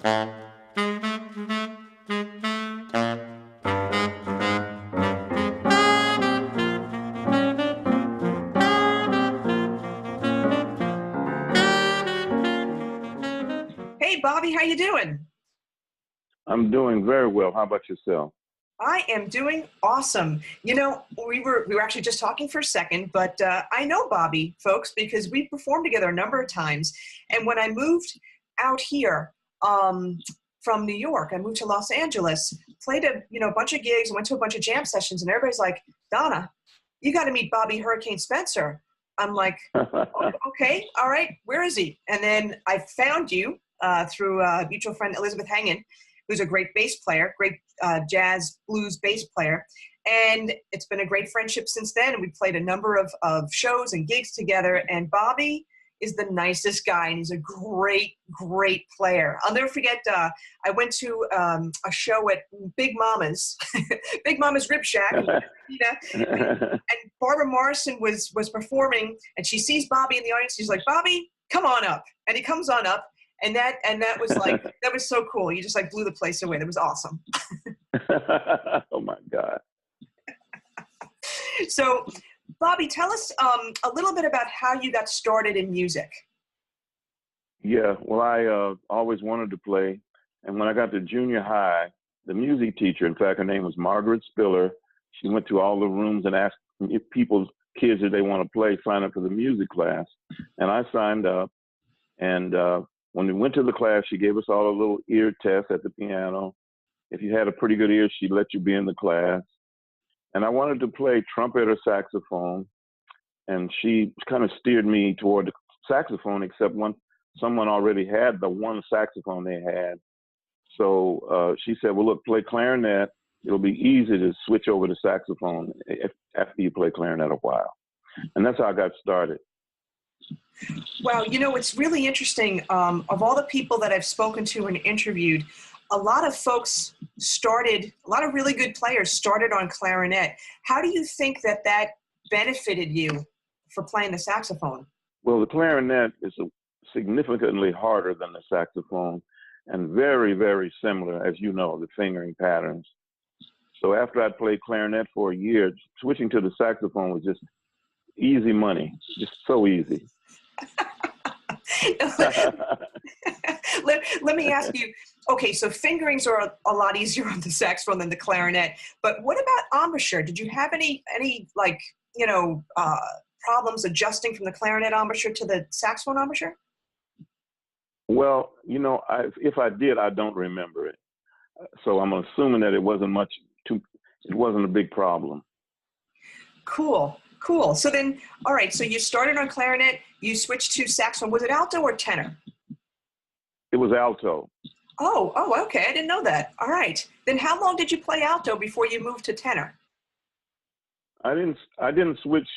Hey, Bobby, how you doing? I'm doing very well. How about yourself? I am doing awesome. We were actually just talking for a second, but I know Bobby, folks, because we performed together a number of times. And when I moved out here from New York, I moved to Los Angeles, played a bunch of gigs, went to a bunch of jam sessions, and everybody's like, Donna, you got to meet Bobby Hurricane Spencer. I'm like, "Oh, okay, all right, where is he?" And then I found you through a mutual friend, Elizabeth Hangen, who's a great bass player, great jazz blues bass player. And it's been a great friendship since then. And we played a number of shows and gigs together. And Bobby is the nicest guy, and he's a great, great player. I'll never forget, I went to a show at Big Mama's, Big Mama's Rib Shack, and Barbara Morrison was performing, and she sees Bobby in the audience. She's like, Bobby, come on up. And he comes on up. And that was like, that was so cool. You just like blew the place away. That was awesome. Oh my God. So, Bobby, tell us a little bit about how you got started in music. Yeah, well, I always wanted to play. And when I got to junior high, the music teacher, in fact, her name was Margaret Spiller. She went to all the rooms and asked if people's kids, if they want to play, sign up for the music class. And I signed up. And when we went to the class, she gave us all a little ear test at the piano. If you had a pretty good ear, she'd let you be in the class. And I wanted to play trumpet or saxophone. And she kind of steered me toward the saxophone, except someone already had the one saxophone they had. So she said, well, look, play clarinet. It'll be easy to switch over to saxophone after you play clarinet a while. And that's how I got started. Wow, it's really interesting. Of all the people that I've spoken to and interviewed, a lot of folks a lot of really good players started on clarinet. How do you think that benefited you for playing the saxophone? Well, the clarinet is significantly harder than the saxophone and very, very similar, as you know, the fingering patterns. So after I'd played clarinet for a year, switching to the saxophone was just easy money, just so easy. Let me ask you, okay, so fingerings are a lot easier on the saxophone than the clarinet, but what about embouchure? Did you have any problems adjusting from the clarinet embouchure to the saxophone embouchure? Well, if I did, I don't remember it. So I'm assuming that it wasn't a big problem. Cool. So then, all right, so you started on clarinet, you switched to saxophone. Was it alto or tenor? It was alto. Oh, okay. I didn't know that. All right. Then how long did you play alto before you moved to tenor? I didn't switch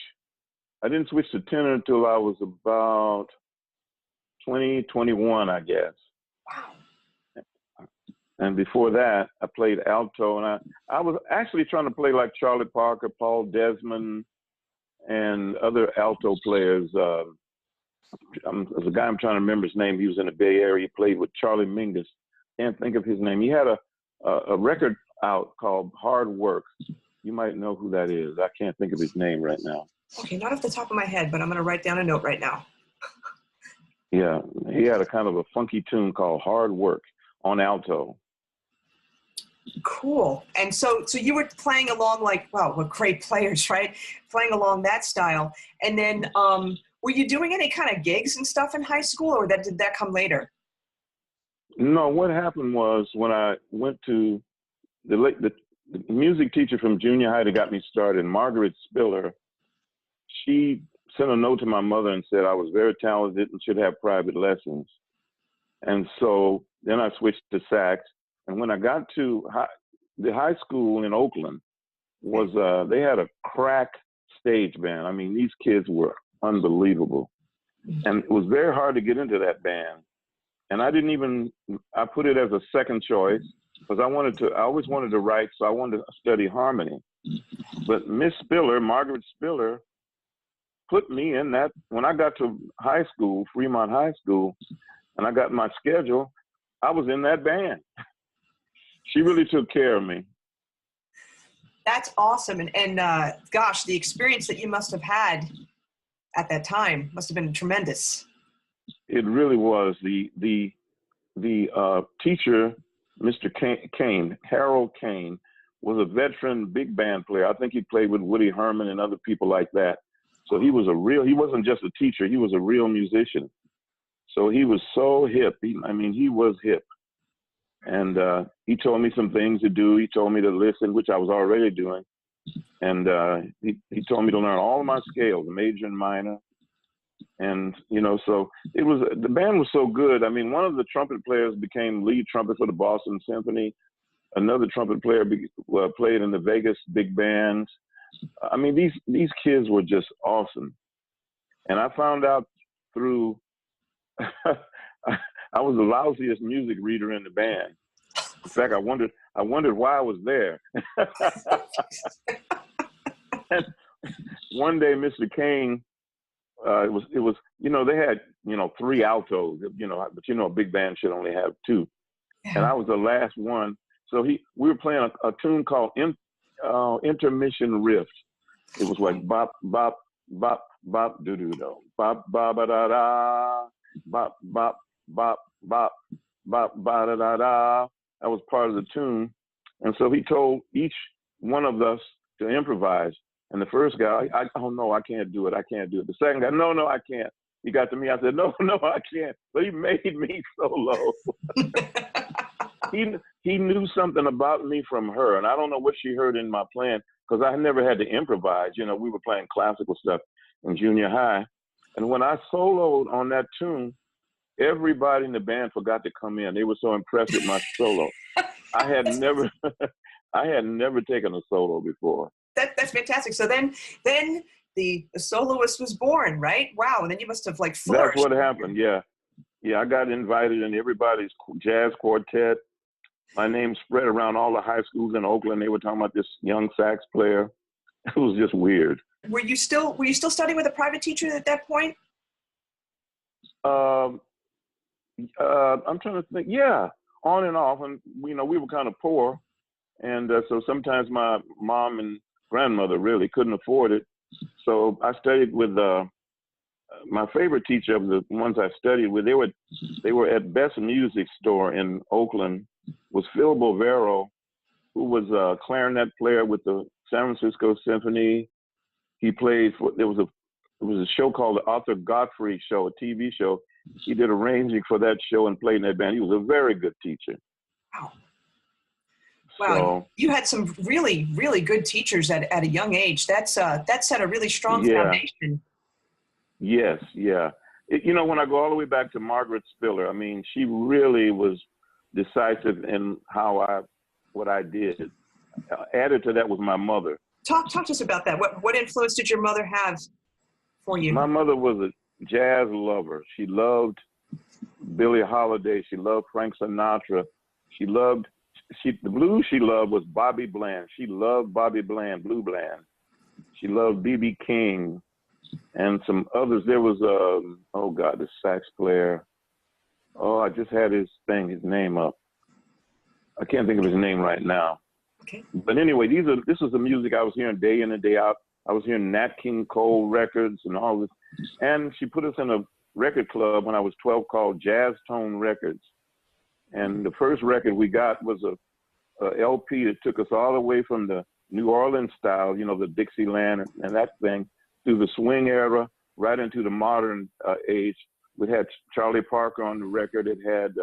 to tenor until I was about 21, I guess. Wow. And before that, I played alto, and I was actually trying to play like Charlie Parker, Paul Desmond, and other alto players. There's a guy I'm trying to remember his name. He was in the Bay Area. He played with Charlie Mingus. Can't think of his name. He had a record out called Hard Work. You might know who that is. I can't think of his name right now. Okay, not off the top of my head, but I'm going to write down a note right now. Yeah, he had a kind of a funky tune called Hard Work on alto. Cool. And so you were playing along we're great players, right? Playing along that style. And then were you doing any kind of gigs and stuff in high school, or did that come later? No, what happened was when I went to the music teacher from junior high that got me started, Margaret Spiller, she sent a note to my mother and said I was very talented and should have private lessons. And so then I switched to sax. And when I got to the high school in Oakland, they had a crack stage band. I mean, these kids were unbelievable. And it was very hard to get into that band. And I put it as a second choice because I always wanted to write, so I wanted to study harmony. But Miss Spiller, Margaret Spiller, put me in that. When I got to high school, Fremont High School, and I got my schedule, I was in that band. She really took care of me. That's awesome. And gosh, the experience that you must have had at that time must have been tremendous. It really was. The teacher, Mr. Kane, Harold Kane, was a veteran big band player. I think he played with Woody Herman and other people like that. So he wasn't just a teacher, he was a real musician. So he was so hip. He was hip. And he told me some things to do. He told me to listen, which I was already doing. And he told me to learn all of my scales, major and minor. And, so the band was so good. I mean, one of the trumpet players became lead trumpet for the Boston Symphony. Another trumpet player played in the Vegas big bands. I mean, these kids were just awesome. And I found out through, I was the lousiest music reader in the band. In fact, I wondered why I was there. And one day, Mr. Kane, it was they had 3 altos, but a big band should only have 2, and I was the last one. So we were playing a tune called Intermission Rift. It was like bop bop bop bop doo doo do, bop ba ba da da, bop bop bop bop bop ba da da da. That was part of the tune, and so he told each one of us to improvise. And the first guy, oh no, I can't do it. I can't do it. The second guy, no, I can't. He got to me. I said, no, I can't. But he made me so low. He knew something about me from her, and I don't know what she heard in my playing, because I never had to improvise. We were playing classical stuff in junior high, and when I soloed on that tune, everybody in the band forgot to come in. They were so impressed with my solo. I had never taken a solo before. That's fantastic. So then the soloist was born, right? Wow. And then you must have flourished. That's what happened. Yeah. I got invited in everybody's jazz quartet. My name spread around all the high schools in Oakland. They were talking about this young sax player. It was just weird. Were you still studying with a private teacher at that point? I'm trying to think. Yeah, on and off. And we were kind of poor, and so sometimes my mom and grandmother really couldn't afford it. So I studied with my favorite teacher of the ones I studied with. They were at Best Music Store in Oakland. Was Phil Bovero, who was a clarinet player with the San Francisco Symphony. He played for there was a show called the Arthur Godfrey Show, a TV show. He did arranging for that show and played in that band. He was a very good teacher. Wow. Wow, so, you had some really, really good teachers at a young age. That set a really strong foundation. Yes, yeah. When I go all the way back to Margaret Spiller, I mean, she really was decisive in what I did. Added to that was my mother. Talk to us about that. What influence did your mother have for you? My mother was a jazz lover. She loved Billie Holiday. She loved Frank Sinatra. The blues she loved was Bobby Bland. She loved Bobby Bland, Blue Bland. She loved B.B. King and some others. There was, the sax player. Oh, I just had his name up. I can't think of his name right now. Okay. But anyway, this was the music I was hearing day in and day out. I was hearing Nat King Cole records and all this. And she put us in a record club when I was 12 called Jazz Tone Records. And the first record we got was a LP that took us all the way from the New Orleans style, the Dixieland and that thing, through the swing era, right into the modern age. We had Charlie Parker on the record. It had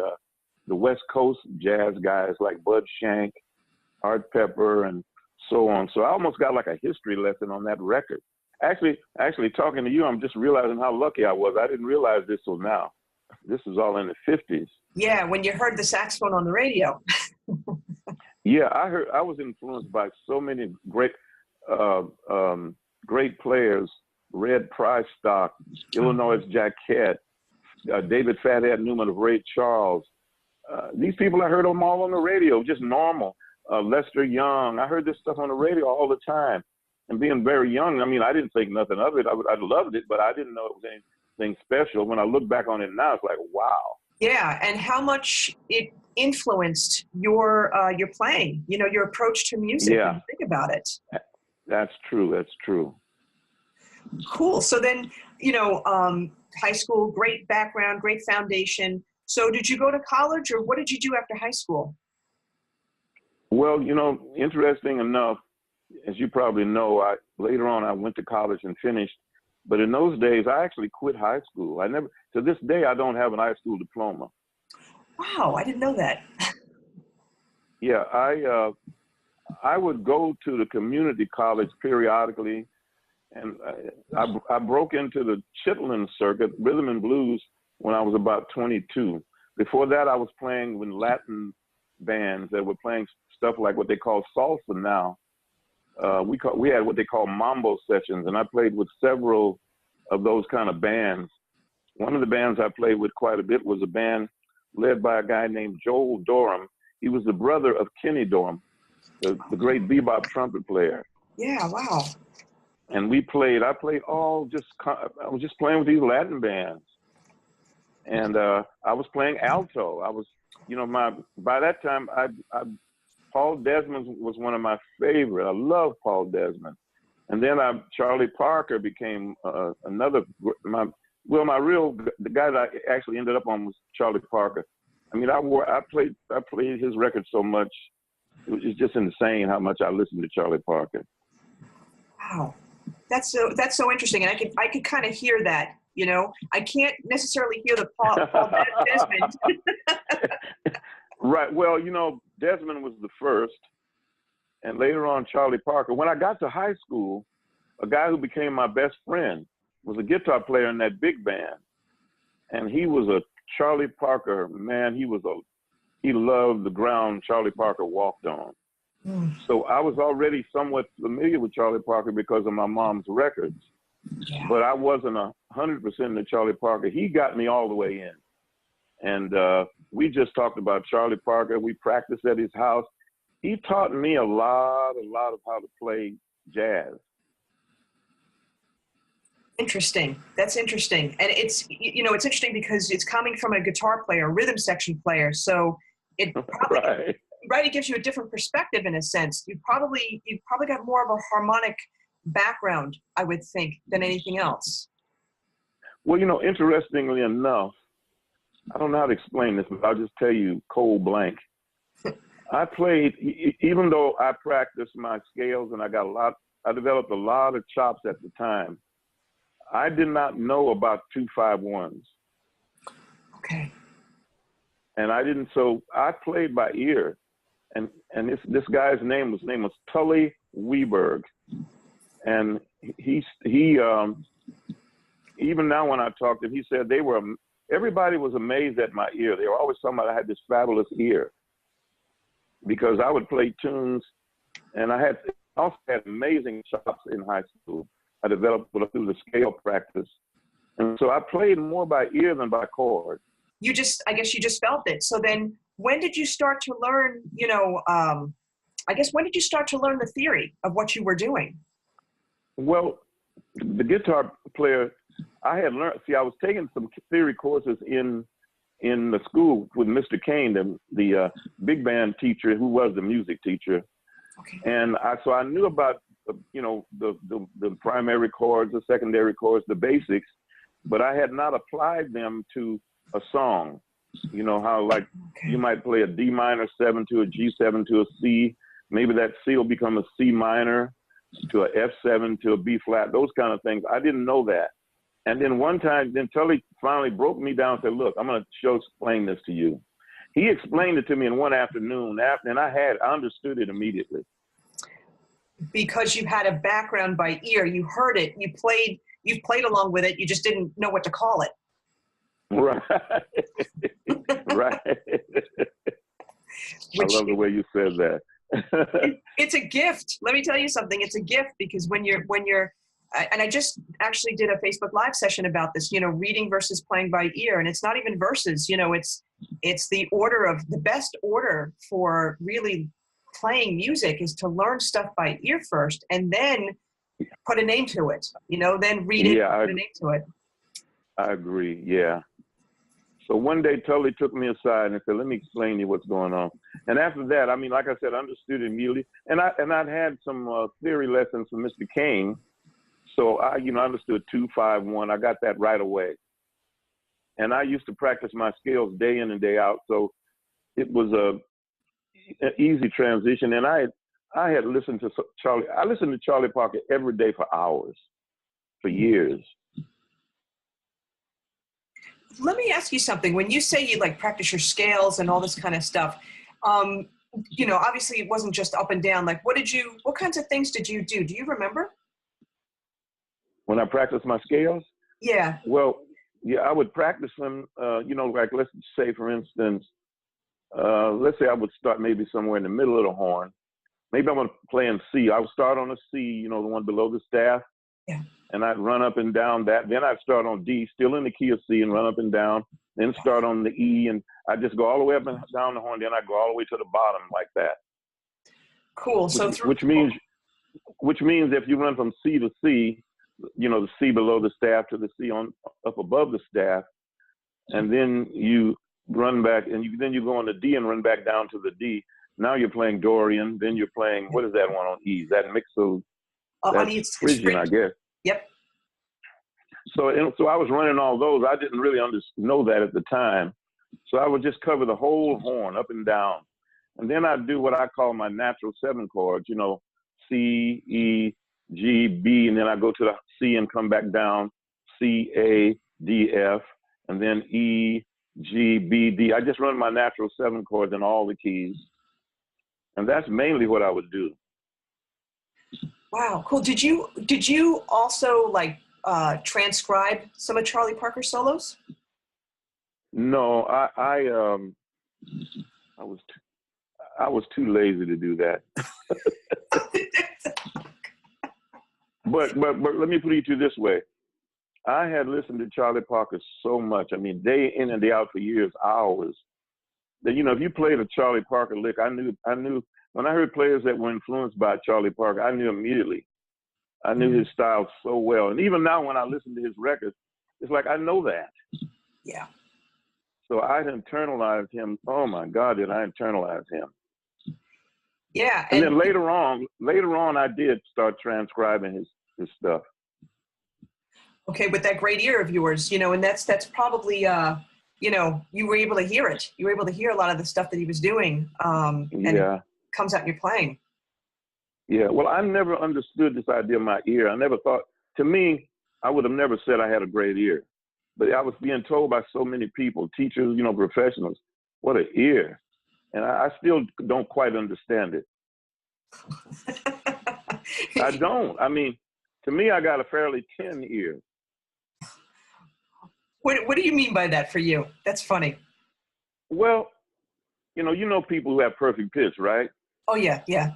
the West Coast jazz guys like Bud Shank, Art Pepper, and so on. So I almost got like a history lesson on that record. Actually talking to you, I'm just realizing how lucky I was. I didn't realize this till now. This was all in the 50s. Yeah, when you heard the saxophone on the radio. Yeah, I was influenced by so many great players. Red Prystock, Illinois Jacquette, David Fathead Newman of Ray Charles. These people, I heard them all on the radio, just normal. Lester Young, I heard this stuff on the radio all the time. And being very young, I mean, I didn't think nothing of it. I loved it, but I didn't know it was anything special. When I look back on it now, it's like, wow. Yeah, and how much it influenced your playing, you know, your approach to music when Yeah, you think about it. that's true. That's true. Cool. So then, you know, high school, great background, great foundation. So did you go to college or what did you do after high school? Well, you know, interesting enough, as you probably know, I later on I went to college and finished. But in those days, I actually quit high school. I never, to this day, I don't have an high school diploma. Wow, I didn't know that. Yeah, I would go to the community college periodically, and I broke into the Chitlin circuit, rhythm and blues, when I was about 22. Before that, I was playing with Latin bands that were playing stuff like what they call salsa now. We had what they call mambo sessions, and I played with several of those kind of bands. One of the bands I played with quite a bit was a band led by a guy named Joel Dorham. He was the brother of Kenny Dorham, the great bebop trumpet player. Yeah, wow. And I was just playing with these Latin bands. And I was playing alto. By that time, Paul Desmond was one of my favorite. I love Paul Desmond. And then Charlie Parker became the guy that I actually ended up on was Charlie Parker. I mean, I played his record so much. It's just insane how much I listened to Charlie Parker. Wow. That's so interesting. And I could kind of hear that, you know. I can't necessarily hear the Paul Desmond. Right. Well, you know, Desmond was the first, and later on Charlie Parker. When I got to high school, a guy who became my best friend was a guitar player in that big band, and he was a Charlie Parker man. He loved the ground Charlie Parker walked on. Mm. So I was already somewhat familiar with Charlie Parker because of my mom's records, but I wasn't 100% into Charlie Parker. He got me all the way in. And we just talked about Charlie Parker. We practiced at his house. He taught me a lot of how to play jazz. Interesting. That's interesting. And it's, you know, it's interesting because it's coming from a guitar player, a rhythm section player. So it probably, right, it gives you a different perspective in a sense. You've probably got more of a harmonic background, I would think, than anything else. Well, you know, interestingly enough, I don't know how to explain this, but I'll just tell you cold blank. I played, even though I practiced my scales and I developed a lot of chops at the time. I did not know about 2-5-1s. Okay. And so I played by ear. And this guy's name was Tully Weberg. And he even now when I talked to him, he said everybody was amazed at my ear. They were always talking about I had this fabulous ear because I would play tunes, and I also had amazing chops in high school. I developed through the scale practice. And so I played more by ear than by chord. I guess you just felt it. So then when did you start to learn, you know, when did you start to learn the theory of what you were doing? Well, the guitar player, I had learned, I was taking some theory courses in the school with Mr. Kane, the big band teacher who was the music teacher. Okay. And so I knew about, you know, the primary chords, the secondary chords, the basics, but I had not applied them to a song. You know how you might play a D minor 7 to a G7 to a C, maybe that C will become a C minor to a F7 to a B flat, those kind of things. I didn't know that. And then one time, Tully finally broke me down and said, look, I'm going to explain this to you. He explained it to me in one afternoon, and I understood it immediately. Because you had a background by ear, you heard it, you've played along with it, you just didn't know what to call it. Right. Right. I love the way you said that. It's a gift. Let me tell you something. It's a gift because when you're, and I just actually did a Facebook Live session about this, you know, reading versus playing by ear. And it's not even verses, you know, it's the best order for really playing music is to learn stuff by ear first and then put a name to it, you know, then read it, put a name to it. I agree. Yeah. So one day Tully took me aside and said, "Let me explain to you what's going on." And after that, I mean, like I said, I understood immediately. And I'd had some theory lessons from Mr. King. So I understood 2-5-1. I got that right away. And I used to practice my scales day in and day out. So it was an easy transition. And I had listened to Charlie. I listened to Charlie Parker every day for hours, for years. Let me ask you something. When you say you like practice your scales and all this kind of stuff, obviously it wasn't just up and down. Like, what kinds of things did you do? Do you remember? When I practiced my scales? Yeah. Well, yeah, I would practice them, like let's say, for instance, let's say I would start maybe somewhere in the middle of the horn. Maybe I want to play in C. I would start on a C, the one below the staff. Yeah. And I'd run up and down that. Then I'd start on D, still in the key of C, and run up and down. Then start on the E, and I'd just go all the way up and down the horn. Then I'd go all the way to the bottom like that. Cool. Which means if you run from C to C, the C below the staff to the C up above the staff, and then you run back, and then you go on the D and run back down to the D. Now you're playing Dorian. Then you're playing, what is that one on E? Is that mixo? That's Phrygian, I guess. Yep. So I was running all those. I didn't really know that at the time. So I would just cover the whole horn up and down. And then I'd do what I call my natural 7 chords, C, E, G, B, and then I go to the C and come back down, C, A, D, F, and then E, G, B, D. I just run my natural 7 chords in all the keys. And that's mainly what I would do. Wow, cool. Did you also transcribe some of Charlie Parker's solos? No, I was too lazy to do that. But let me put it to you this way. I had listened to Charlie Parker so much. I mean, day in and day out for years, hours. That if you played a Charlie Parker lick, I knew when I heard players that were influenced by Charlie Parker, I knew immediately. I knew his style so well. And even now when I listen to his records, it's like I know that. Yeah. So I'd internalized him. Oh my God, did I internalize him? Yeah. And then later on, I did start transcribing his stuff. Okay, with that great ear of yours, and that's probably, you were able to hear it. You were able to hear a lot of the stuff that he was doing. And it comes out in your playing. Yeah, well, I never understood this idea of my ear. I never thought, to me, I would have never said I had a great ear. But I was being told by so many people, teachers, professionals, what an ear. And I still don't quite understand it. I don't. I mean, to me, I got a fairly thin ear. What do you mean by that for you? That's funny. Well, you know people who have perfect pitch, right? Oh, yeah, yeah.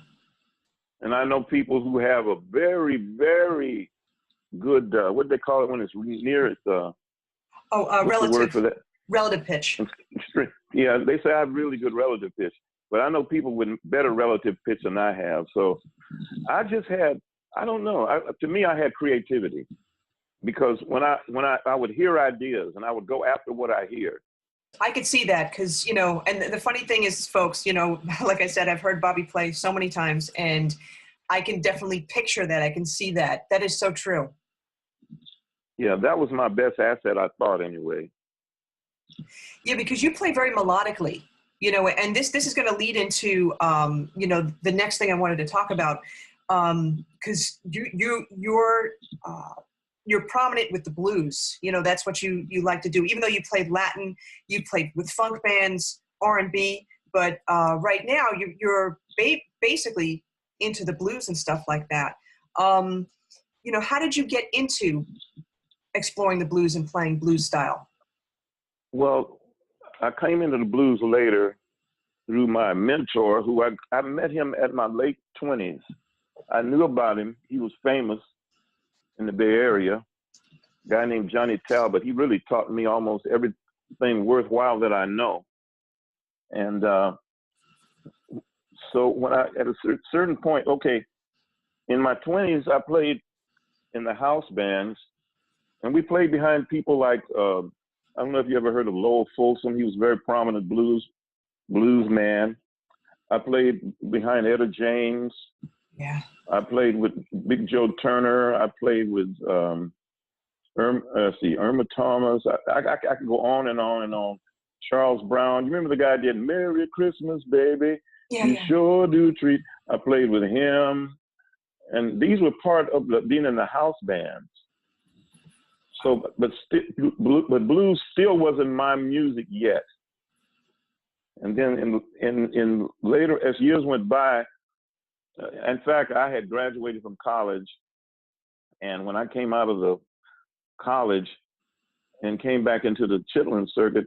And I know people who have a very, very good, what do they call it when it's near its, relative. The word for that? Relative pitch. Yeah, they say I have really good relative pitch. But I know people with better relative pitch than I have. So I just had, I don't know. To me, I had creativity. Because when I would hear ideas and I would go after what I hear. I could see that because, and the funny thing is, folks, like I said, I've heard Bobby play so many times and I can definitely picture that. I can see that. That is so true. Yeah, that was my best asset, I thought, anyway. Yeah, because you play very melodically, and this is going to lead into, the next thing I wanted to talk about, because you're prominent with the blues. That's what you like to do. Even though you played Latin, you played with funk bands, R&B, but right now you're basically into the blues and stuff like that. How did you get into exploring the blues and playing blues style? Well, I came into the blues later through my mentor, who I met him at my late 20s. I knew about him. He was famous in the Bay Area, a guy named Johnny Talbot. He really taught me almost everything worthwhile that I know. And so when at a certain point, in my 20s, I played in the house bands, and we played behind people like I don't know if you ever heard of Lowell Fulsom. He was a very prominent blues man. I played behind Etta James. Yeah. I played with Big Joe Turner. I played with Irma Thomas. I could go on and on and on. Charles Brown. You remember the guy that did Merry Christmas, Baby? Yeah, You yeah. sure do treat. I played with him. And these were part of being in the house bands. So, but blues still wasn't my music yet. And then in later, as years went by, in fact, I had graduated from college. And when I came out of the college and came back into the Chitlin circuit,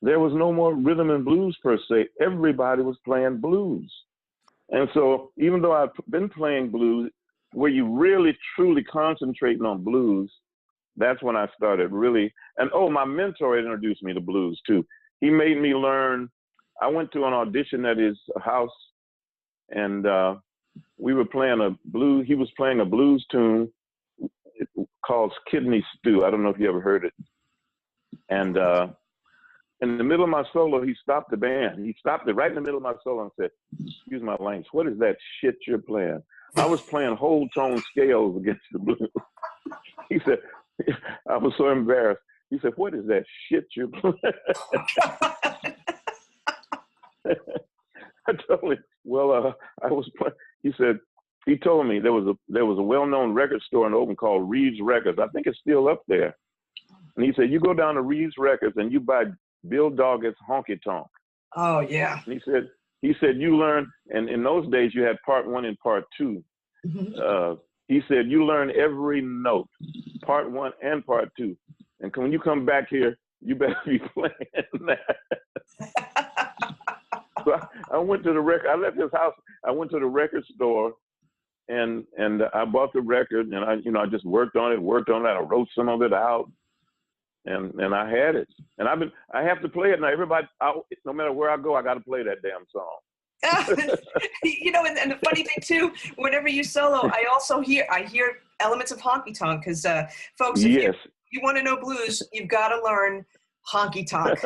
there was no more rhythm and blues per se. Everybody was playing blues. And so even though I've been playing blues, where you really truly concentrating on blues, that's when I started really. And my mentor introduced me to blues too. He made me learn. I went to an audition at his house, and we were playing a blues. He was playing a blues tune called Kidney Stew. I don't know if you ever heard it. And in the middle of my solo, he stopped the band. He stopped it right in the middle of my solo and said, "Excuse my language, what is that shit you're playing?" I was playing whole tone scales against the blues. He said, I was so embarrassed. He said, "What is that shit you're playing?" I told him, "Well, I was playing." He said, he told me there was a well-known record store in Oakland called Reed's Records. I think it's still up there. And he said, "You go down to Reed's Records and you buy Bill Doggett's Honky Tonk." Oh, yeah. And he said, "You learn," and in those days you had part 1 and part 2. Mm-hmm. He said, "You learn every note, part 1 and part 2. And when you come back here, you better be playing that." So I went to the record. I left his house. I went to the record store, and I bought the record, and I just worked on it. I wrote some of it out, and I had it. And I have to play it now. Everybody, no matter where I go, I got to play that damn song. And the funny thing too, whenever you solo, I hear elements of honky tonk because, folks, if Yes. you want to know blues, you've got to learn honky tonk.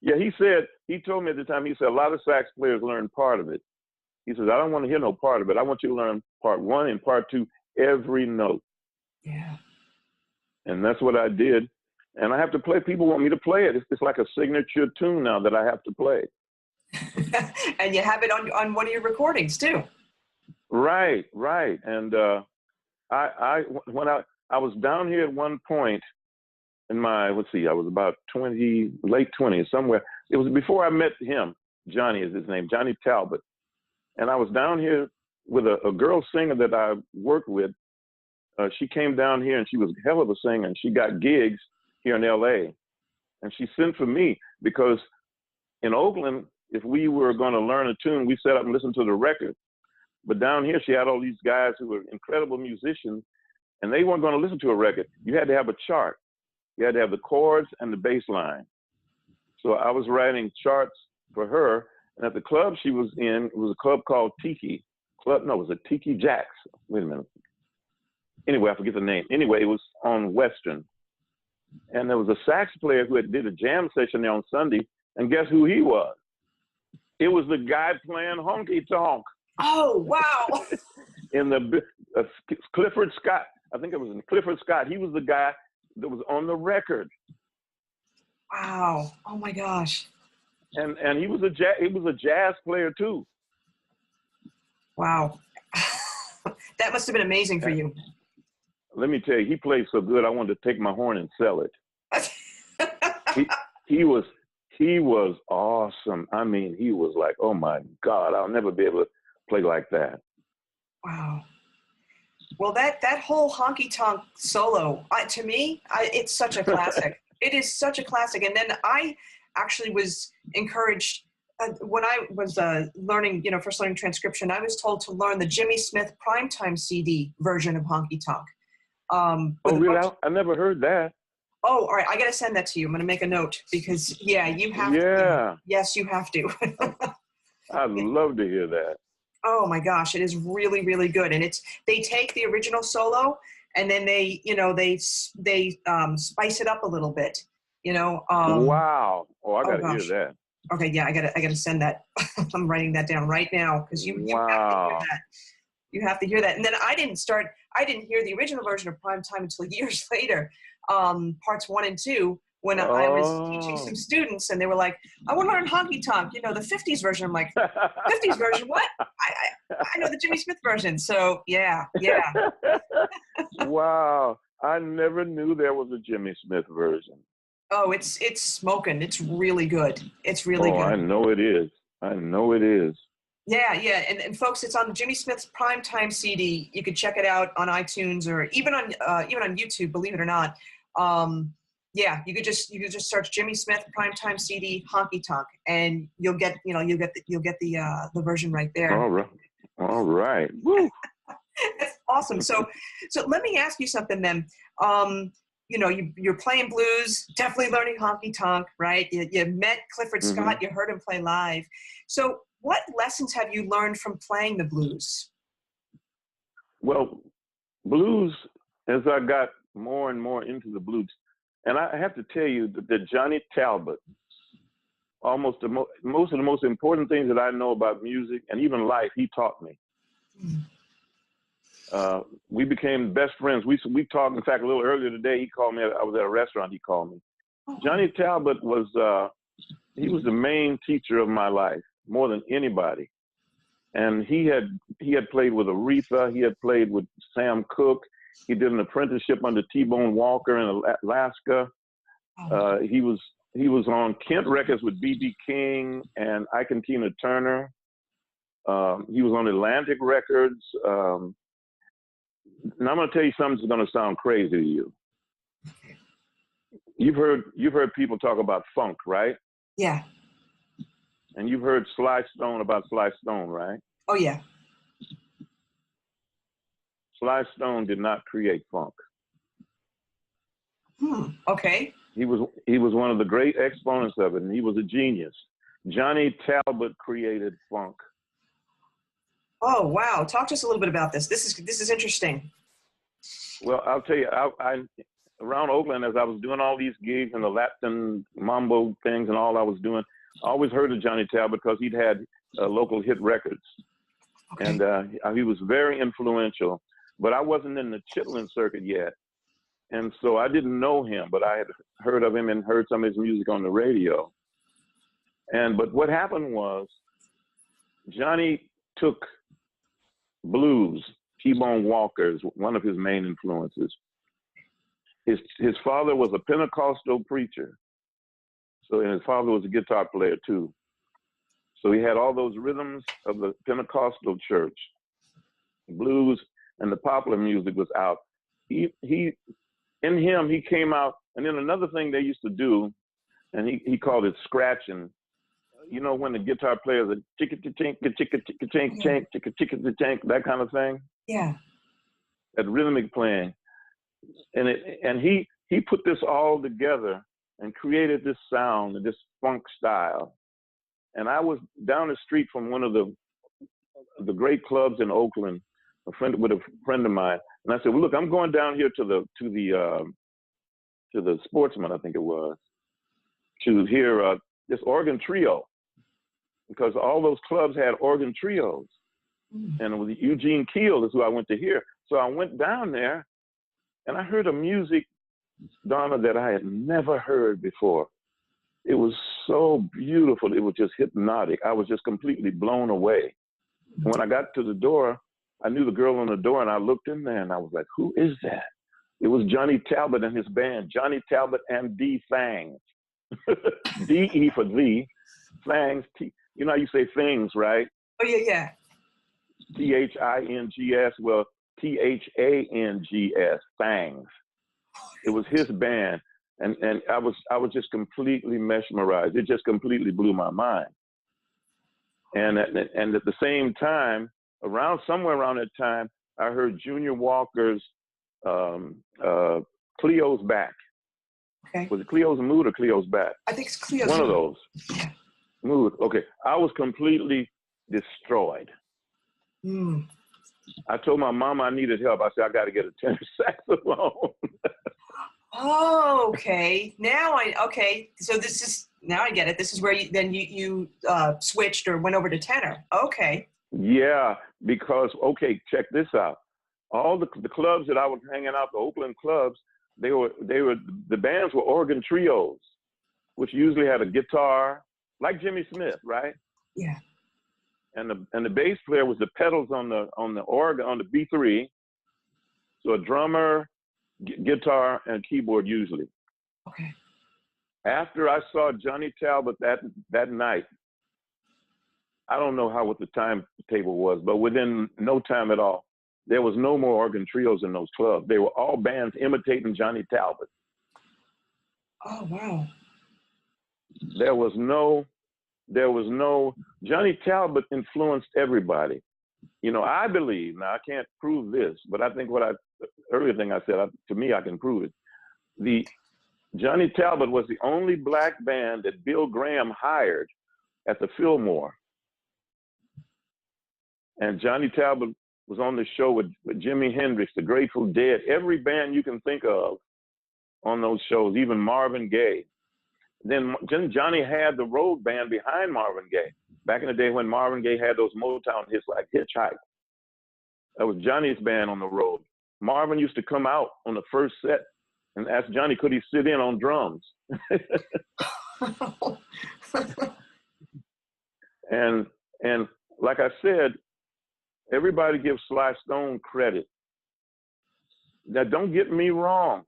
Yeah, he told me at the time, he said, a lot of sax players learn part of it. He says, "I don't want to hear no part of it. I want you to learn part 1 and part 2, every note." Yeah. And that's what I did. And I have to play. People want me to play it. It's like a signature tune now that I have to play. And you have it on one of your recordings too. Right. And when I was down here at one point in my, I was about late 20s somewhere. It was before I met him. Johnny is his name, Johnny Talbot. And I was down here with a girl singer that I worked with. She came down here and she was a hell of a singer, and she got gigs here in LA. And she sent for me because in Oakland, if we were going to learn a tune, we sat up and listened to the record. But down here, she had all these guys who were incredible musicians, and they weren't going to listen to a record. You had to have a chart. You had to have the chords and the bass line. So I was writing charts for her. And at the club she was in, it was a club called Tiki. It was a Tiki Jacks. Wait a minute. Anyway, I forget the name. Anyway, it was on Western. And there was a sax player who did a jam session there on Sunday. And guess who he was? It was the guy playing honky tonk. Oh, wow. In the Clifford Scott. I think it was in Clifford Scott. He was the guy that was on the record. Wow. Oh my gosh. And he was a jazz player too. Wow. That must have been amazing for you. Let me tell you, he played so good I wanted to take my horn and sell it. He was awesome. I mean, he was like, oh my God, I'll never be able to play like that. Wow. Well, that whole honky tonk solo, to me, it's such a classic. It is such a classic. And then I actually was encouraged when I was first learning transcription, I was told to learn the Jimmy Smith Primetime CD version of honky tonk. Oh, really? I never heard that. Oh, all right. I got to send that to you. I'm going to make a note because, you have to. Yeah. Yes, you have to. I'd love to hear that. Oh my gosh, it is really, really good. And they take the original solo and then they, you know, they spice it up a little bit, you know. Wow. Oh, I Oh got to hear gosh. that. Okay, yeah, I gotta send that. I'm writing that down right now because you have to hear Wow. that. You have to hear that. And then I didn't hear the original version of Prime Time until years later, parts 1 and 2, when I was teaching some Oh. students, and they were like, I want to learn honky tonk, you know, the 50s version. I'm like, 50s version? What? I know the Jimmy Smith version. So yeah. Wow. I never knew there was a Jimmy Smith version. Oh, it's smoking. It's really good. It's really Oh, good. I know it is. I know it is. Yeah. And folks, it's on Jimmy Smith's Primetime CD. You can check it out on iTunes or even on YouTube, believe it or not. Yeah, you could just search Jimmy Smith Primetime CD Honky Tonk, and you'll get the version right there. All right. All right. Woo. That's awesome. So let me ask you something then. You know, you're playing blues, definitely learning honky tonk, right? You met Clifford Scott, you heard him play live. So what lessons have you learned from playing the blues? Well, blues, as I got more and more into the blues, and I have to tell you that Johnny Talbot, most of the most important things that I know about music and even life, he taught me. We became best friends. We talked. In fact, a little earlier today, he called me. I was at a restaurant. He called me. Johnny Talbot was he was the main teacher of my life, more than anybody. And he had played with Aretha. He had played with Sam Cooke. He did an apprenticeship under T-Bone Walker in Alaska. He was on Kent Records with B.B. King and Ike and Tina Turner. He was on Atlantic Records. Now I'm going to tell you something that's going to sound crazy to you. You've heard people talk about funk, right? Yeah. And you've heard Sly Stone about Sly Stone, right? Oh yeah. Sly Stone did not create funk. Okay. He was one of the great exponents of it, and he was a genius. Johnny Talbot created funk. Oh wow! Talk to us a little bit about this. This is interesting. Well, I'll tell you, I around Oakland, as I was doing all these gigs and the Latin mambo things and all I was doing, I always heard of Johnny Talbot because he'd had local hit records. Okay. And he was very influential. But I wasn't in the Chitlin circuit yet. And so I didn't know him, but I had heard of him and heard some of his music on the radio. But what happened was Johnny took blues. T-Bone Walker is one of his main influences. His father was a Pentecostal preacher. And his father was a guitar player too. So he had all those rhythms of the Pentecostal church. Blues and the popular music was out. He came out. And then another thing they used to do, and he called it scratching. You know, when the guitar players are chicka-chink, chicka-chink, chink, chicka-chink, that kind of thing? Yeah. That rhythmic playing. And he put this all together and created this sound, this funk style. And I was down the street from one of the great clubs in Oakland, with a friend of mine, and I said, "Well, look, I'm going down here to the Sportsman, I think it was, to hear this organ trio, because all those clubs had organ trios, and it was Eugene Keel is who I went to hear. So I went down there, and I heard a music, Donna, that I had never heard before. It was so beautiful. It was just hypnotic. I was just completely blown away. And when I got to the door, I knew the girl on the door, and I looked in there, and I was like, who is that? It was Johnny Talbot and his band, Johnny Talbot and D Fangs. D-E for the, Fangs, T. You know how you say things, right? Oh, yeah. T-H-I-N-G-S, well, T-H-A-N-G-S, Fangs. It was his band, and I was just completely mesmerized. It just completely blew my mind. And at the same time, somewhere around that time, I heard Junior Walker's Cleo's Back. Okay. Was it Cleo's Mood or Cleo's Back? I think it's Cleo's One Mood. of those. Yeah. Mood. Okay. I was completely destroyed. I told my mama I needed help. I said, I got to get a tenor saxophone. Oh, okay. Okay. So now I get it. This is where you switched or went over to tenor. Okay. Yeah, because, okay, check this out. All the clubs that I was hanging out, the Oakland clubs, the bands were organ trios, which usually had a guitar, like Jimmy Smith, right? Yeah. And the bass player was the pedals on the organ on the B3. So a drummer, guitar, and keyboard usually. Okay. After I saw Johnny Talbot that night, I don't know what the timetable was, but within no time at all, there was no more organ trios in those clubs. They were all bands imitating Johnny Talbot. Oh, wow. There was no Johnny Talbot influenced everybody. You know, I believe, now I can't prove this, but I think earlier thing I said, to me, I can prove it. Johnny Talbot was the only black band that Bill Graham hired at the Fillmore. And Johnny Talbot was on the show with Jimi Hendrix, the Grateful Dead, every band you can think of on those shows, even Marvin Gaye. Then Johnny had the road band behind Marvin Gaye. Back in the day when Marvin Gaye had those Motown hits like Hitchhike, that was Johnny's band on the road. Marvin used to come out on the first set and ask Johnny, could he sit in on drums? and like I said, everybody gives Sly Stone credit. Now, don't get me wrong.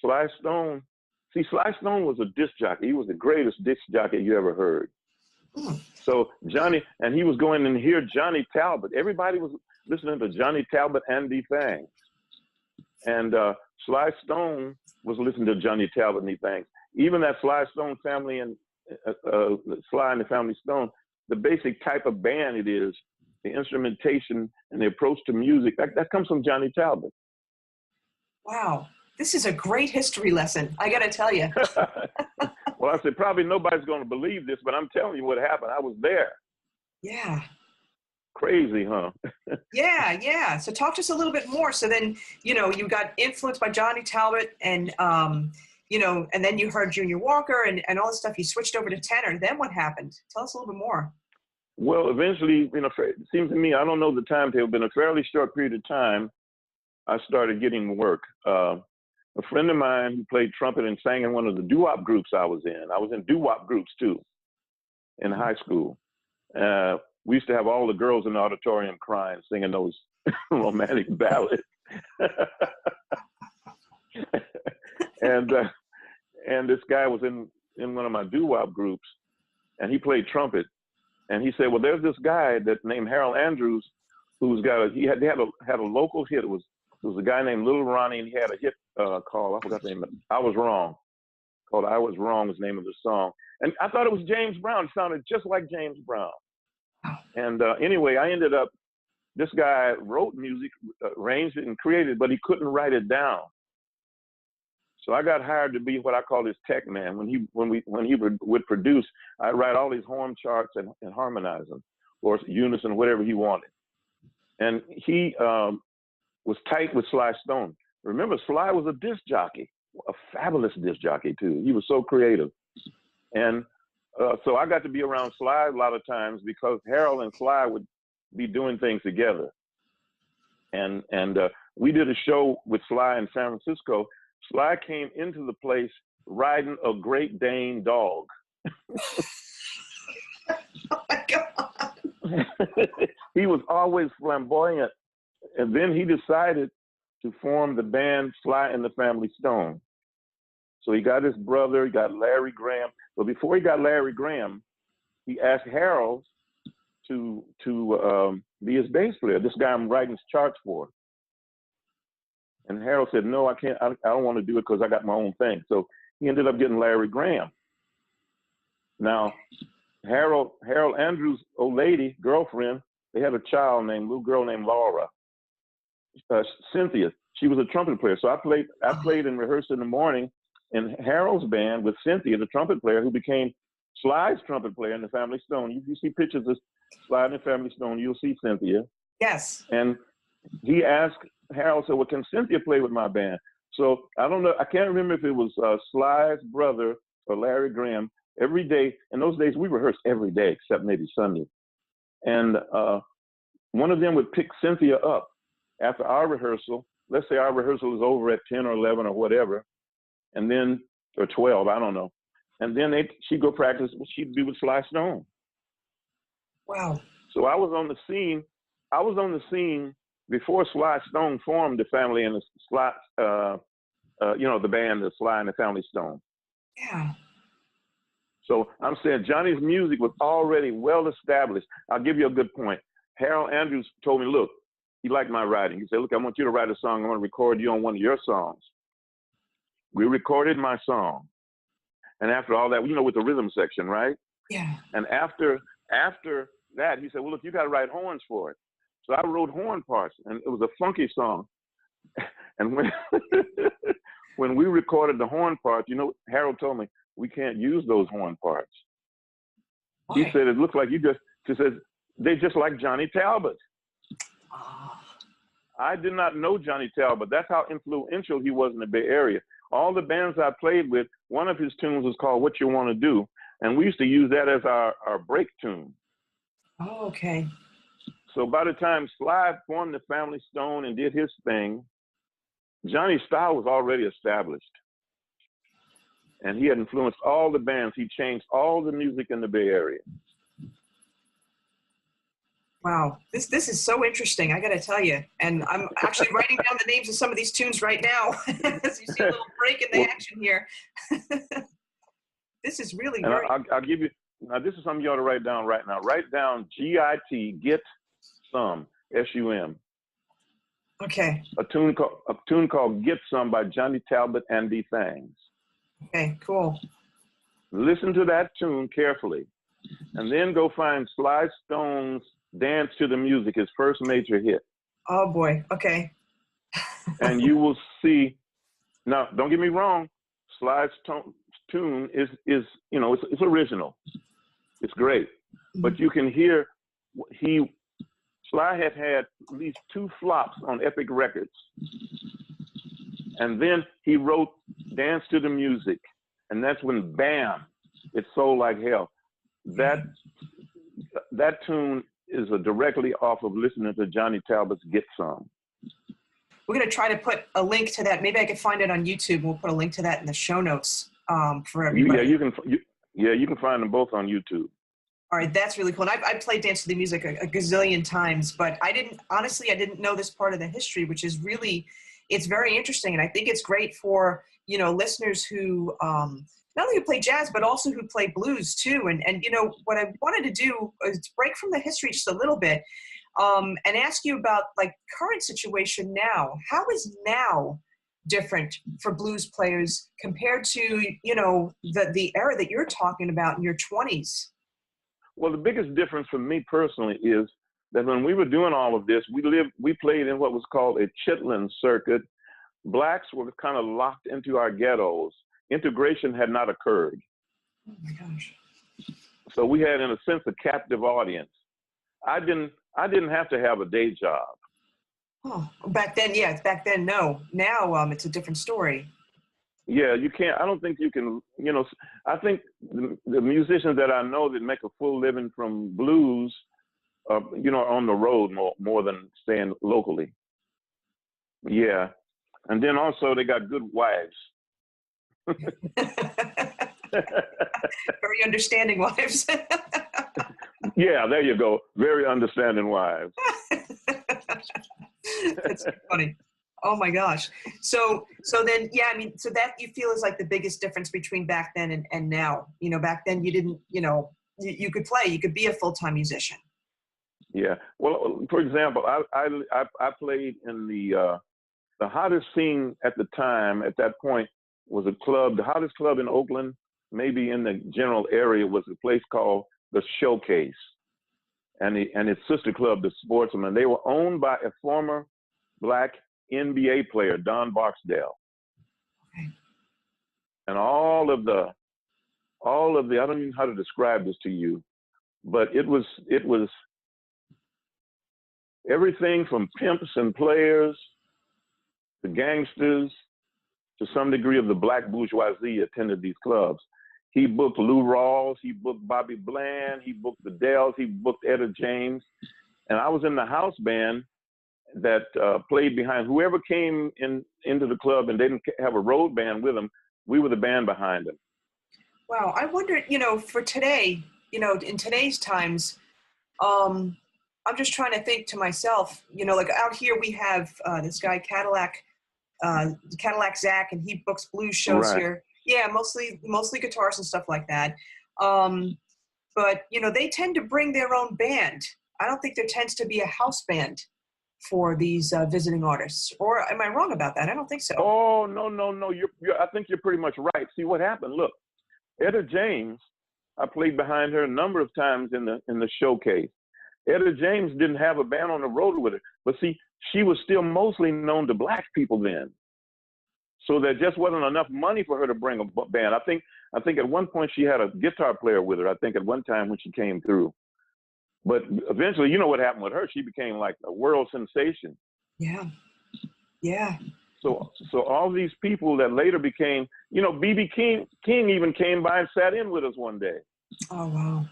Sly Stone was a disc jockey. He was the greatest disc jockey you ever heard. So Johnny, and he was going and hear Johnny Talbot. Everybody was listening to Johnny Talbot and D. Thang. And Sly Stone was listening to Johnny Talbot and D. Thang. Even that Sly Stone family and Sly and the Family Stone, the basic type of band it is, the instrumentation and the approach to music, that comes from Johnny Talbot. Wow. This is a great history lesson, I got to tell you. Well, I said, probably nobody's going to believe this, but I'm telling you what happened. I was there. Yeah. Crazy, huh? Yeah. So talk to us a little bit more. So then, you got influenced by Johnny Talbot and, and then you heard Junior Walker and all this stuff. You switched over to tenor. Then what happened? Tell us a little bit more. Well, eventually, it seems to me, I don't know the timetable, but in a fairly short period of time, I started getting work. A friend of mine who played trumpet and sang in one of the doo-wop groups I was in. I was in doo-wop groups too in high school. We used to have all the girls in the auditorium crying, singing those romantic ballads. and this guy was in one of my doo-wop groups, and he played trumpet. And he said, well, there's this guy named Harold Andrews who's they had a local hit. It was a guy named Little Ronnie, and he had a hit called, I forgot the name of it, I Was Wrong. Called I Was Wrong was the name of the song. And I thought it was James Brown. It sounded just like James Brown. And anyway, this guy wrote music, arranged it and created it, but he couldn't write it down. So I got hired to be what I call his tech man. When he would produce, I'd write all these horn charts and harmonize them, or unison, whatever he wanted. And he was tight with Sly Stone. Remember, Sly was a disc jockey, a fabulous disc jockey too. He was so creative. And so I got to be around Sly a lot of times because Harold and Sly would be doing things together. And we did a show with Sly in San Francisco. Sly came into the place riding a Great Dane dog. Oh my God. He was always flamboyant. And then he decided to form the band Sly and the Family Stone. So he got his brother, he got Larry Graham. But before he got Larry Graham, he asked Harold to be his bass player, this guy I'm writing charts for. And Harold said, no, I can't, I don't want to do it because I got my own thing. So he ended up getting Larry Graham. Now, Harold Andrews' old lady, girlfriend, they had a little girl named Laura. Cynthia, she was a trumpet player. So I played and rehearsed in the morning in Harold's band with Cynthia, the trumpet player, who became Sly's trumpet player in the Family Stone. You see pictures of Sly and the Family Stone, you'll see Cynthia. Yes. And he asked Harold, said, well, can Cynthia play with my band? So I don't know. I can't remember if it was Sly's brother or Larry Graham. Every day, in those days, we rehearsed every day except maybe Sunday. And one of them would pick Cynthia up after our rehearsal. Let's say our rehearsal is over at 10 or 11 or whatever, and then, or 12, I don't know. And then she'd go practice. She'd be with Sly Stone. Wow. So I was on the scene. I was on the scene before Sly Stone formed the family and the Sly, the band, the Sly and the Family Stone. Yeah. So I'm saying Johnny's music was already well established. I'll give you a good point. Harold Andrews told me, look, he liked my writing. He said, look, I want you to write a song. I'm going to record you on one of your songs. We recorded my song. And after all that, with the rhythm section, right? Yeah. And after that, he said, well, look, you got to write horns for it. So I wrote horn parts, and it was a funky song. And when we recorded the horn parts, Harold told me, we can't use those horn parts. Why? He said, it looked like she said, they just like Johnny Talbot. Oh. I did not know Johnny Talbot. That's how influential he was in the Bay Area. All the bands I played with, one of his tunes was called What You Want to Do. And we used to use that as our break tune. Oh, okay. So by the time Sly formed the Family Stone and did his thing, Johnny's style was already established. And he had influenced all the bands. He changed all the music in the Bay Area. Wow, this is so interesting, I got to tell you. And I'm actually writing down the names of some of these tunes right now, as you see a little break in the action here. This is really and very... I'll give you, now this is something you ought to write down right now. Write down GIT, Get Some, S-U-M. Okay. A tune called Get Some by Johnny Talbot and the Thangs. Okay, cool. Listen to that tune carefully, and then go find Sly Stone's Dance to the Music, his first major hit. Oh boy, okay. And you will see, now don't get me wrong, Sly's tune is it's original. It's great. But you can hear Sly had at least 2 flops on Epic Records. And then he wrote Dance to the Music. And that's when, bam, it sold like hell. That tune is directly off of listening to Johnny Talbot's Get Some. We're going to try to put a link to that. Maybe I could find it on YouTube. We'll put a link to that in the show notes for everybody. You can find them both on YouTube. All right, that's really cool. And I've played Dance to the Music a gazillion times, but I didn't know this part of the history, which is really, it's very interesting. And I think it's great for, listeners who not only who play jazz, but also who play blues too. And what I wanted to do is break from the history just a little bit and ask you about like current situation now. How is now different for blues players compared to, the era that you're talking about in your 20s? Well, the biggest difference for me personally is that when we were doing all of this, we played in what was called a Chitlin circuit. Blacks were kind of locked into our ghettos. Integration had not occurred. Oh my gosh. So we had, in a sense, a captive audience. I didn't have to have a day job. Oh, back then, yeah. Back then, no. Now it's a different story. Yeah, you can't. I don't think you can. I think the musicians that I know that make a full living from blues, are on the road more than staying locally. Yeah, and then also they got good wives. Very understanding wives. Yeah, there you go. Very understanding wives. That's funny. Oh my gosh. So then, yeah, so that you feel is like the biggest difference between back then and now. Back then you didn't, you could play, you could be a full-time musician. Yeah. Well, for example, I played in the hottest scene at the time. At that point, was a club. The hottest club in Oakland, maybe in the general area, was a place called the Showcase, and its sister club, the Sportsman. They were owned by a former Black NBA player, Don Barksdale. Okay. And all of the, I don't even know how to describe this to you, but it was everything from pimps and players to gangsters to some degree of the black bourgeoisie attended these clubs. He booked Lou Rawls, he booked Bobby Bland, he booked the Dells, he booked Etta James, and I was in the house band that played behind whoever came into the club and they didn't have a road band with them. We were the band behind them. Wow, I wonder, for today, in today's times, I'm just trying to think to myself, like out here we have this guy Cadillac Zach, and he books blues shows here. Yeah, mostly guitars and stuff like that. But they tend to bring their own band. I don't think there tends to be a house band for these visiting artists. Or am I wrong about that? I don't think so. Oh, no. I think you're pretty much right. See what happened? Look, Etta James, I played behind her a number of times in the showcase. Etta James didn't have a band on the road with her, but see, she was still mostly known to black people then. So there just wasn't enough money for her to bring a band. I think at one point she had a guitar player with her. I think at one time when she came through. But eventually, you know what happened with her? She became like a world sensation. Yeah. So all these people that later became, B.B. King even came by and sat in with us one day. Oh, wow.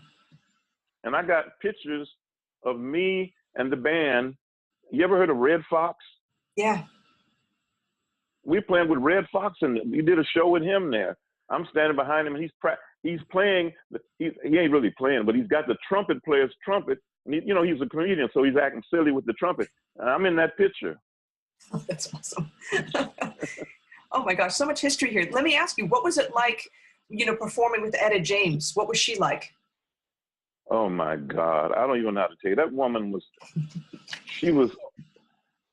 And I got pictures of me and the band. You ever heard of Red Fox? Yeah. We playing with Red Fox, and we did a show with him there. I'm standing behind him, and he's playing. He ain't really playing, but he's got the trumpet player's trumpet. And he's a comedian, so he's acting silly with the trumpet. And I'm in that picture. Oh, that's awesome. Oh my gosh, so much history here. Let me ask you, what was it like, performing with Etta James? What was she like? Oh my God, I don't even know how to tell you. That woman she was.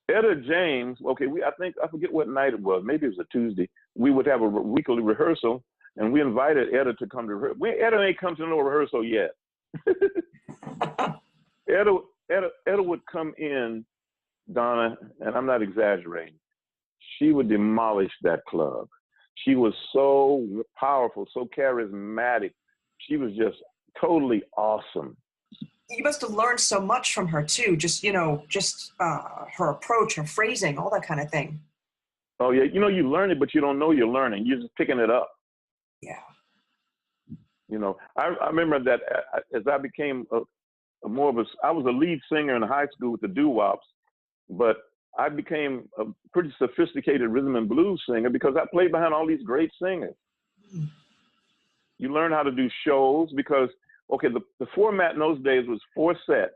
Etta James, okay, I forget what night it was. Maybe it was a Tuesday. We would have a weekly rehearsal, and we invited Etta to come to rehearsal. Etta ain't come to no rehearsal yet. Etta would come in, Donna, and I'm not exaggerating. She would demolish that club. She was so powerful, so charismatic. She was just totally awesome. You must have learned so much from her too. Just her approach, her phrasing, all that kind of thing. Oh yeah, you learn it, but you don't know you're learning. You're just picking it up. Yeah. I remember that as I became I was a lead singer in high school with the doo-wops, but I became a pretty sophisticated rhythm and blues singer because I played behind all these great singers. Mm. You learn how to do shows because, okay, the format in those days was 4 sets.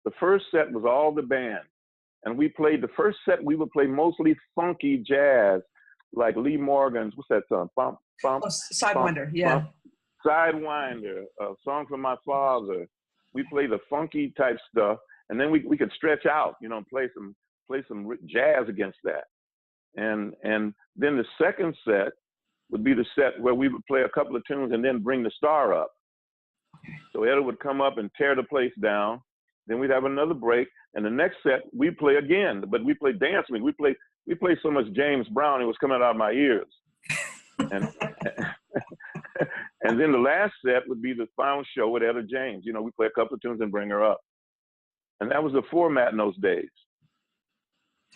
The first set was all the band. And the first set, we would play mostly funky jazz, like Lee Morgan's, what's that song? Sidewinder, yeah. Sidewinder, a song from my father. We play the funky type stuff. And then we could stretch out, play some jazz against that. And then the second set would be the set where we would play a couple of tunes and then bring the star up. So Etta would come up and tear the place down. Then we'd have another break, and the next set we'd play again, but we played dance music. We played so much James Brown it was coming out of my ears. And and then the last set would be the final show with Etta James. We play a couple of tunes and bring her up, and that was the format in those days.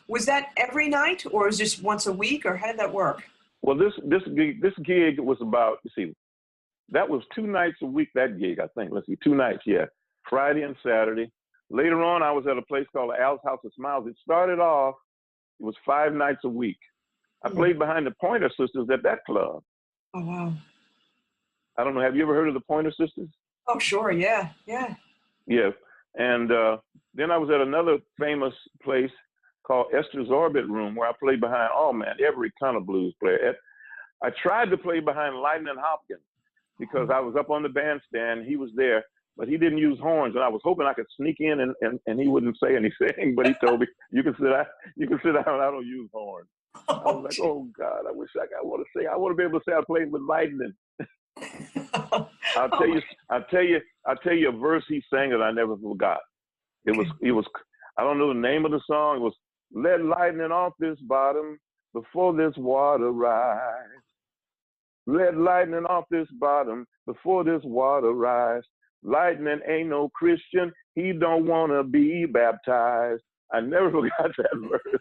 Was that every night, or was it just once a week, or how did that work? Well, this gig was about, that was 2 nights a week, that gig, I think. 2 nights, yeah. Friday and Saturday. Later on, I was at a place called Al's House of Smiles. It started off, it was 5 nights a week. I played behind the Pointer Sisters at that club. Oh, wow. I don't know, have you ever heard of the Pointer Sisters? Oh, sure, yeah. Yeah, and then I was at another famous place called Esther's Orbit Room, where I played behind, every kind of blues player. I tried to play behind Lightning Hopkins because I was up on the bandstand. He was there, but he didn't use horns, and I was hoping I could sneak in and he wouldn't say anything. But he told me, "You can sit down. I don't use horns." I was like, "Oh God, I wish I want to be able to say I played with Lightning." I'll tell you a verse he sang that I never forgot. It was I don't know the name of the song. It was, "Let lightning off this bottom before this water rise. Let lightning off this bottom before this water rise. Lightning ain't no Christian. He don't want to be baptized. I never forgot that verse.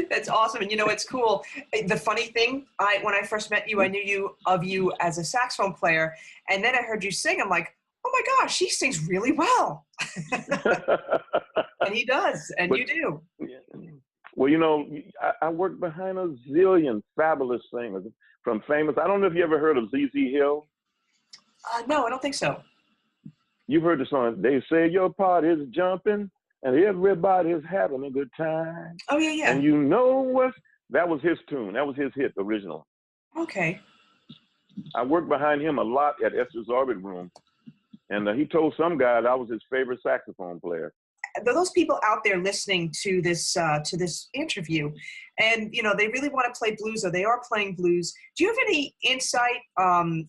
That's awesome. And you know, it's cool. The funny thing, when I first met you, I knew you as a saxophone player. And then I heard you sing. I'm like, oh my gosh, he sings really well. And he does. And But, you do. well, you know, I worked behind a zillion fabulous singers from famous. I don't know if you ever heard of ZZ Hill. No, I don't think so. You've heard the song, They Say Your Party's Jumping and Everybody's Having a Good Time. Oh, yeah, yeah. And you know what? That was his tune. That was his hit, original. Okay. I worked behind him a lot at Esther's Orbit Room. And he told some guys I was his favorite saxophone player. Those people out there listening to this interview, and you know they really want to play blues, or they are playing blues. Do you have any insight?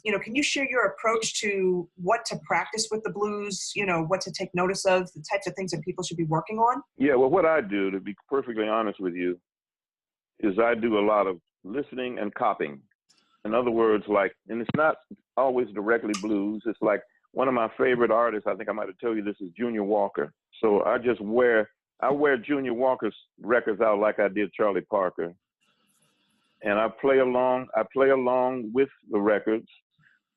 You know, can you share your approach to what to practice with the blues? You know, what to take notice of, the types of things that people should be working on. Yeah, well, what I do, to be perfectly honest with you, is I do a lot of listening and copying. In other words, like, and it's not always directly blues. It's like one of my favorite artists. I think I might have told you this is Junior Walker. So I wear Junior Walker's records out like I did Charlie Parker, and I play along with the records,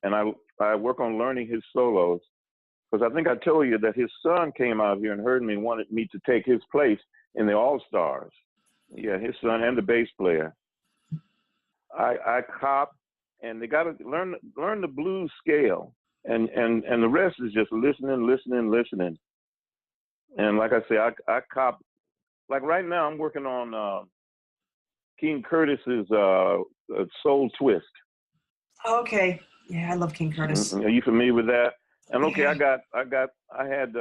and I work on learning his solos, because I think I told you that his son came out here and heard me and wanted me to take his place in the All Stars. Yeah, his son and the bass player. I cop, and they got to learn the blues scale, and the rest is just listening. And like I say, I cop, like right now I'm working on King Curtis's Soul Twist. Okay. Yeah, I love King Curtis. Are you familiar with that? And okay, Yeah. I had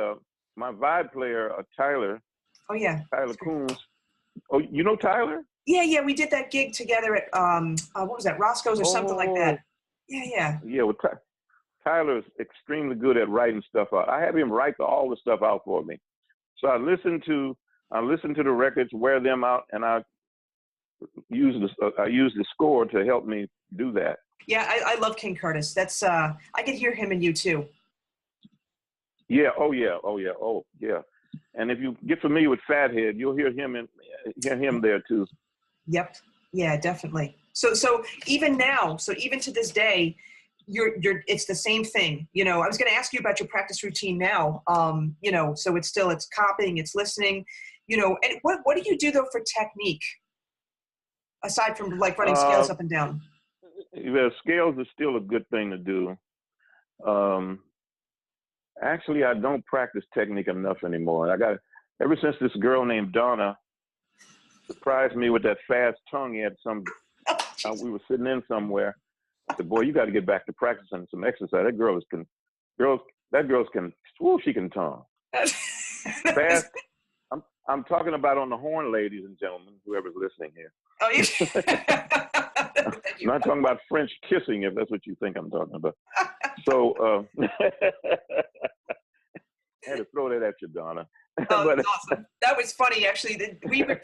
my vibe player, Tyler. Oh yeah. Tyler Coons. Oh, you know Tyler? Yeah, we did that gig together at what was that, Roscoe's or something like that. Yeah. Yeah, well, Tyler is extremely good at writing stuff out. I have him write all the stuff out for me. So I listen to the records, wear them out, and I use the score to help me do that. Yeah, I love King Curtis. That's I could hear him in you too. Yeah. Oh yeah. And if you get familiar with Fathead, you'll hear him there too. Yep. Yeah, definitely. So even now, even to this day, it's the same thing. You know, I was going to ask you about your practice routine now. You know, so it's copying, it's listening, you know, and what do you do though for technique? Aside from like running scales up and down. Yeah, scales is still a good thing to do. Actually, I don't practice technique enough anymore. Ever since this girl named Donna surprised me with that fast tongue. He had we were sitting in somewhere. I said, boy, you got to get back to practicing some exercise. That girl can, she can tongue. Fast. I'm talking about on the horn, ladies and gentlemen, whoever's listening here. Oh, I'm not talking about French kissing, if that's what you think I'm talking about. So I had to throw that at you, Donna. Oh, that's awesome. That was funny, actually. We were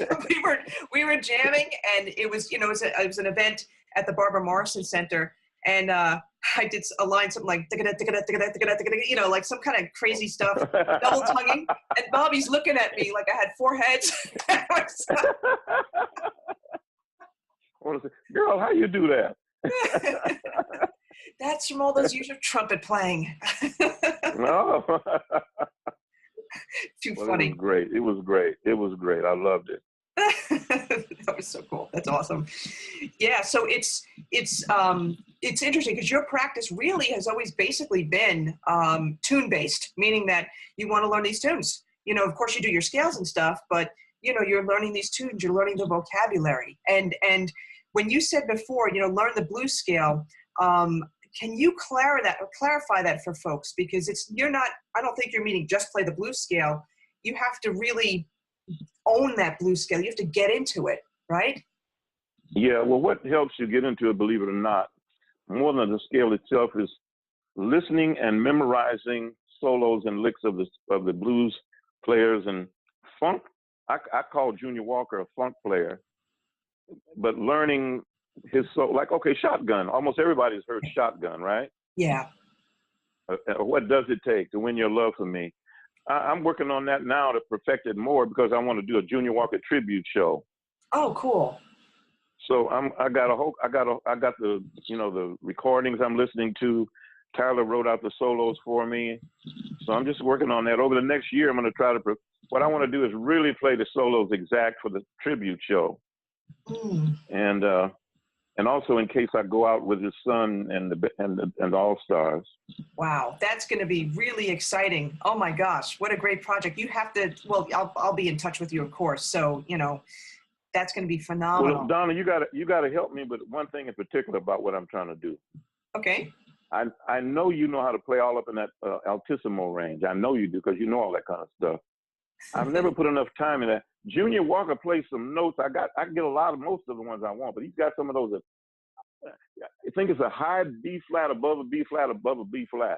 jamming, and it was it was an event at the Barbara Morrison Center, and I did a line something like you know, like some kind of crazy stuff, double tonguing, and Bobby's looking at me like I had 4 heads. Girl, how you do that? That's from all those years of trumpet playing. No. Too funny. It was great. I loved it. That was so cool. That's awesome. Yeah. So it's interesting because your practice really has always basically been tune based, meaning that you want to learn these tunes. You know, of course you do your scales and stuff, but you know, you're learning these tunes, you're learning the vocabulary. And when you said before, you know, learn the blues scale, can you clarify that for folks? Because I don't think you're meaning just play the blues scale. You have to really own that blues scale. You have to get into it, right? Yeah, well, what helps you get into it, believe it or not, more than the scale itself, is listening and memorizing solos and licks of the blues players and funk. I call Junior Walker a funk player, but learning his solo, like, okay, Shotgun. Almost everybody's heard Shotgun, right? Yeah. What does it take to win your love for me? I'm working on that now to perfect it more because I want to do a Junior Walker tribute show. Oh, cool. So I got the the recordings I'm listening to. Tyler wrote out the solos for me. So I'm just working on that. Over the next year, I'm going to try to. What I want to do is really play the solos exact for the tribute show, and also in case I go out with his son and the All Stars. Wow, that's going to be really exciting. Oh my gosh, what a great project! You have to. Well, I'll be in touch with you, of course. So that's going to be phenomenal. Well, Donna, you gotta help me with one thing in particular about what I'm trying to do. Okay. I know you know how to play all up in that altissimo range. I know you do because you know all that kind of stuff. I've never put enough time in that. Junior Walker plays some notes. I can get most of the ones I want, but he's got some of those that I think it's a high B flat above a B flat above a B flat.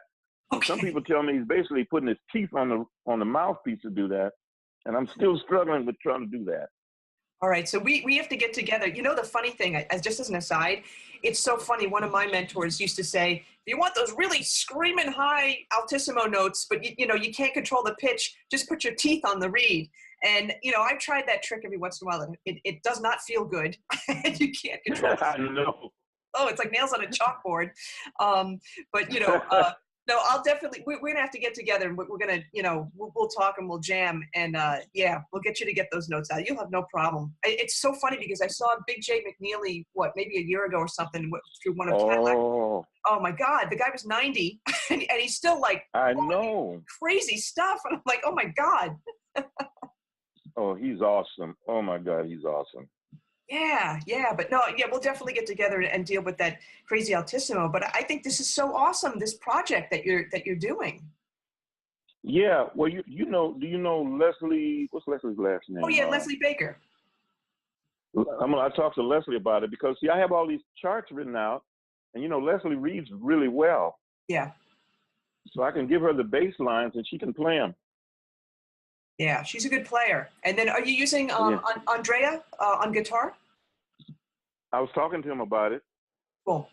Okay. Some people tell me he's basically putting his teeth on the mouthpiece to do that, and I'm still struggling with trying to do that. All right, so we have to get together. The funny thing, just as an aside, it's so funny. One of my mentors used to say, if you want those really screaming high altissimo notes, but you can't control the pitch, just put your teeth on the reed. And, I've tried that trick every once in a while, and it does not feel good. You can't control it. I know. Oh, it's like nails on a chalkboard. But, no, I'll definitely, we're going to have to get together, and we're going to, we'll talk and we'll jam, and yeah, we'll get you to get those notes out. You'll have no problem. It's so funny because I saw Big J McNeely, maybe a year ago or something, through one of Cadillac. Oh my God, the guy was 90 and he's still like, I know, crazy stuff. And I'm like, oh my God. Oh, he's awesome. Oh my God, he's awesome. Yeah, but no, yeah, we'll definitely get together and deal with that crazy altissimo. But I think this is so awesome, this project that you're doing. Yeah, well, do you know Leslie? What's Leslie's last name? Oh yeah, Leslie Baker. I talked to Leslie about it because I have all these charts written out, and Leslie reads really well. Yeah. So I can give her the bass lines and she can play them. Yeah, she's a good player. And then, are you using Andrea on guitar? I was talking to him about it. Cool.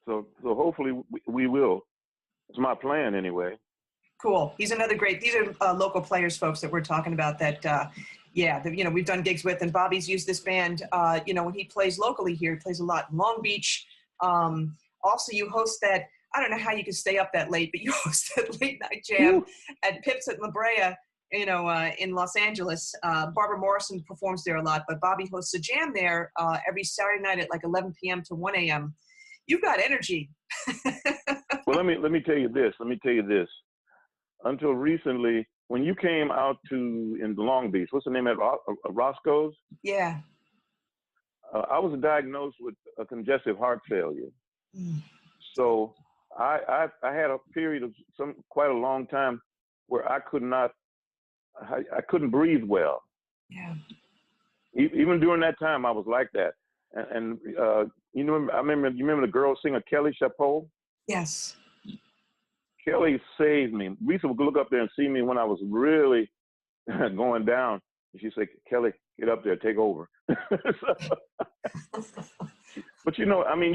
So hopefully we will. It's my plan anyway. Cool. He's another great. These are local players, folks, that we're talking about. That we've done gigs with, and Bobby's used this band. When he plays locally here, he plays a lot in Long Beach. Also, you host that. I don't know how you can stay up that late, but you host that late night jam at Pips at La Brea. In Los Angeles. Barbara Morrison performs there a lot, but Bobby hosts a jam there every Saturday night at like 11 p.m. to 1 a.m. You've got energy. Well, let me tell you this. Until recently, when you came out in Long Beach, what's the name of it? Roscoe's? Yeah. I was diagnosed with a congestive heart failure. So I had a period of quite a long time where I couldn't breathe well. Yeah. Even during that time, I was like that. And you remember the girl singer Kelly Chapeau? Yes. Kelly saved me. Lisa would look up there and see me when I was really going down. And she'd say, Kelly, get up there, take over. But you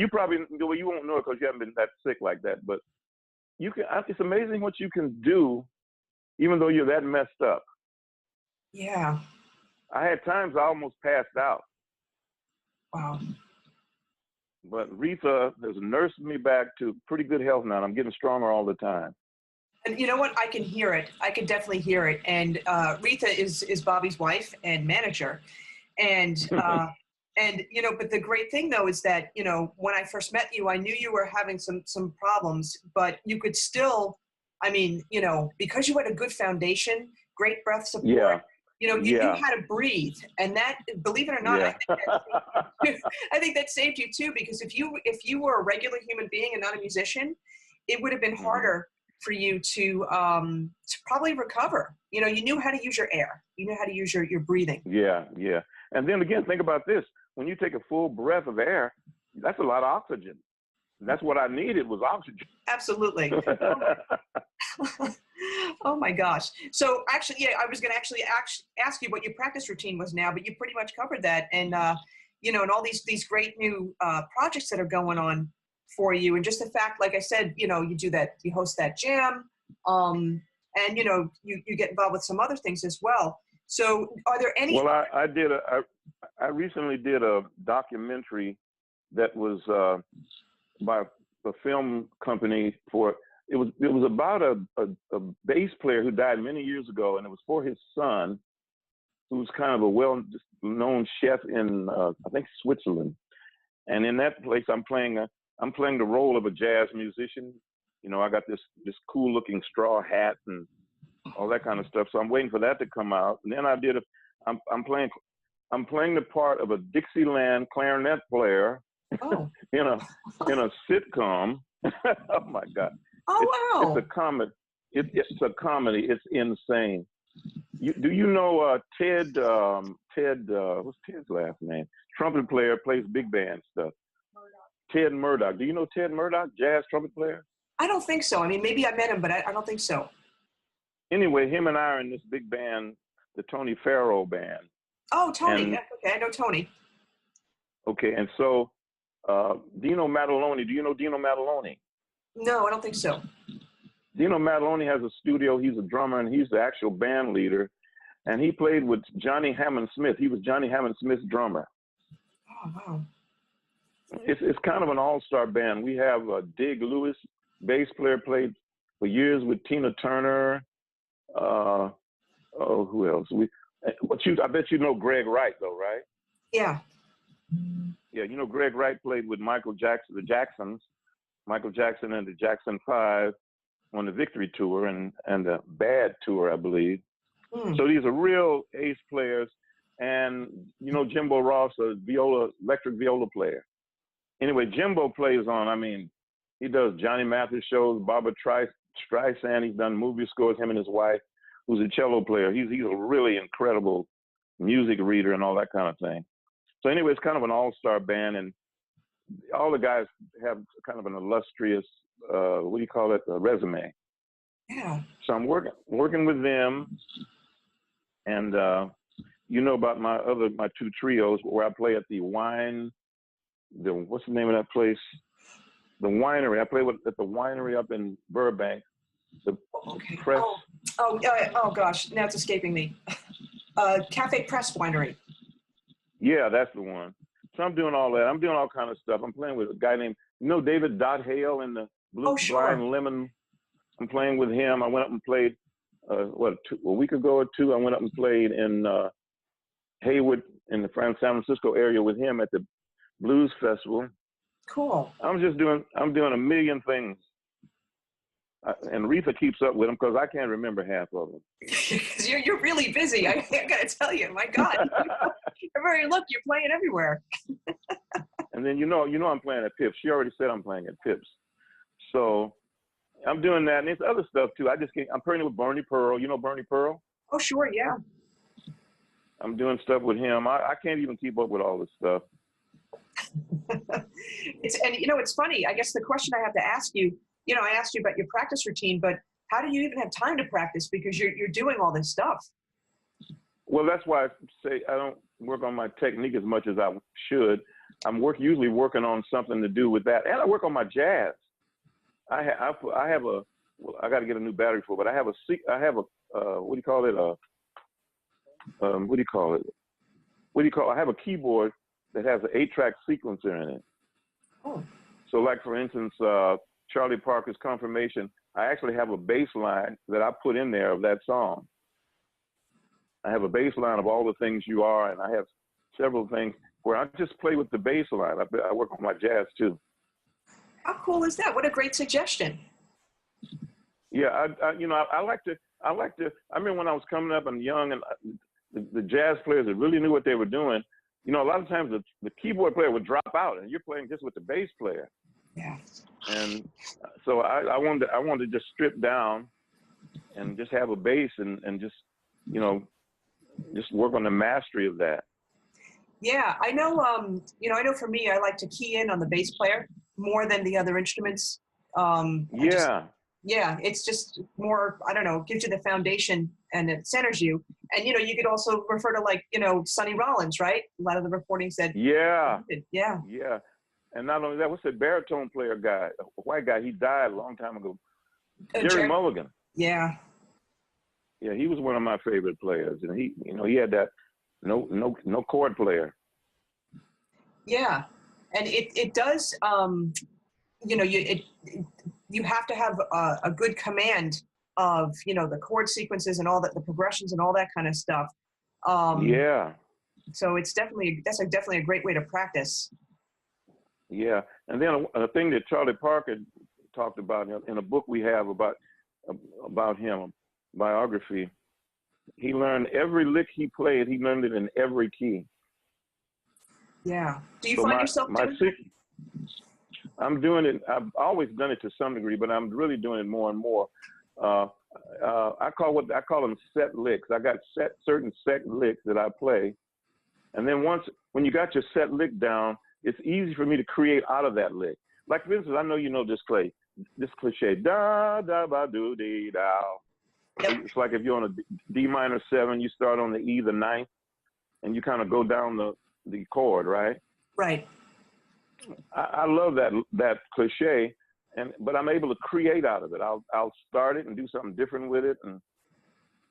probably, you won't know it because you haven't been that sick like that. But it's amazing what you can do, even though you're that messed up. Yeah. I had times I almost passed out. Wow. But Rita has nursed me back to pretty good health now, and I'm getting stronger all the time. And you know what? I can hear it. I can definitely hear it. And Rita is Bobby's wife and manager. And, but the great thing, though, is that, when I first met you, I knew you were having some problems, but you could still, because you had a good foundation, great breath support. Yeah. You knew how to breathe, and that, believe it or not, I think that saved you too. Because if you were a regular human being and not a musician, it would have been harder for you to probably recover. You knew how to use your air. You knew how to use your breathing. Yeah. And then again, think about this: when you take a full breath of air, that's a lot of oxygen. That's what I needed was oxygen. Absolutely. Oh my gosh. So actually, yeah, I was going to actually ask you what your practice routine was now, but you pretty much covered that. And, and all these great new projects that are going on for you, and just the fact, like I said, you know, you host that jam, and you know, you get involved with some other things as well. So, are there any? Well, I recently did a documentary that was by a film company for. It was about a bass player who died many years ago, and it was for his son, who's kind of a well-known chef in I think Switzerland. And in that place, I'm playing the role of a jazz musician. You know, I got this cool-looking straw hat and all that kind of stuff. So I'm waiting for that to come out. And then I'm playing the part of a Dixieland clarinet player Oh. in a sitcom. Oh my God! Oh, wow! It's a comedy. It's a comedy. It's insane. Do you know Ted? What's Ted's last name? Trumpet player, plays big band stuff. Ted Murdoch. Do you know Ted Murdoch, jazz trumpet player? I don't think so. I mean, maybe I met him, but I don't think so. Anyway, him and I are in this big band, the Tony Farrow band. Oh, Tony. Yeah, okay, I know Tony. Okay, and so Dino Mataloni. Do you know Dino Mataloni? No, I don't think so. Dino Mataloni has a studio. He's a drummer, and he's the actual band leader. And he played with Johnny Hammond Smith. He was Johnny Hammond Smith's drummer. Oh, wow. It's kind of an all-star band. We have Dig Lewis, bass player, played for years with Tina Turner. Who else? I bet you know Greg Wright, though, right? Yeah. Yeah, you know Greg Wright played with Michael Jackson, the Jacksons, Michael Jackson and the Jackson 5 on the Victory Tour and the Bad Tour, I believe. So these are real ace players. And you know Jimbo Ross, a electric viola player. Anyway, Jimbo plays on, he does Johnny Mathis shows, Barbra Streisand. He's done movie scores, him and his wife, who's a cello player. He's a really incredible music reader and all that kind of thing. So anyway, it's kind of an all-star band, and all the guys have kind of an illustrious, resume. Yeah. So I'm working with them, and you know about my two trios where I play at what's the name of that place? The winery. I play at the winery up in Burbank. The Press. Oh gosh, now it's escaping me. Cafe Press Winery. Yeah, that's the one. So I'm doing all that. I'm doing all kind of stuff. I'm playing with a guy named, David Dot Hale in the Blue Blind Lemon. I'm playing with him. I went up and played, a week ago or two, I went up and played in Haywood in the San Francisco area with him at the Blues Festival. Cool. I'm doing a million things. And Retha keeps up with them because I can't remember half of them. Because you're really busy. I got to tell you, my God. Everywhere you look, you're playing everywhere. And then you know I'm playing at Pips. She already said I'm playing at Pips. So I'm doing that, and it's other stuff too. I'm playing with Bernie Pearl. You know Bernie Pearl? Oh, sure, yeah. I'm doing stuff with him. I can't even keep up with all this stuff. It's funny. I guess the question I have to ask you, I asked you about your practice routine, but how do you even have time to practice because you're doing all this stuff? Well, that's why I say I don't work on my technique as much as I should. I'm usually working on something to do with that, and I work on my jazz. I got to get a new battery for it, but I have I have a keyboard that has an 8-track sequencer in it. Oh. So like, for instance, Charlie Parker's Confirmation, I actually have a bass line that I put in there of that song. I have a bass line of All the Things You Are, and I have several things where I just play with the bass line. I work on my jazz too. How cool is that? What a great suggestion. Yeah, I like to, I remember when I was coming up and young, and the jazz players that really knew what they were doing, a lot of times the keyboard player would drop out and you're playing just with the bass player. Yeah. And so I wanted to just strip down and just have a bass and just, just work on the mastery of that. Yeah, I know. I know for me, I like to key in on the bass player more than the other instruments. It's just more, I don't know, gives you the foundation and it centers you. And, you could also refer to Sonny Rollins, right? A lot of the recordings that. Yeah. Yeah. Yeah. And not only that, what's that baritone player guy, a white guy? He died a long time ago. Jerry Jerry, Mulligan. yeah. Yeah, he was one of my favorite players, and he had that no chord player. Yeah, and it does. You have to have a good command of the chord sequences and all that, the progressions and all that kind of stuff. Yeah. So that's definitely a great way to practice. Yeah, and then a thing that Charlie Parker talked about in a book we have about him, a biography. He learned every lick he played. He learned it in every key. Yeah. Do you find yourself doing it? I'm doing it. I've always done it to some degree, but I'm really doing it more and more. I call them set licks. I got certain set licks that I play, and then when you got your set lick down, it's easy for me to create out of that lick. Like for instance, I know you know this cliche, da da ba do dee da. It's like if you're on a D minor 7, you start on the E, the ninth, and you kind of go down the chord, right? Right. I love that cliche, but I'm able to create out of it. I'll start it and do something different with it, and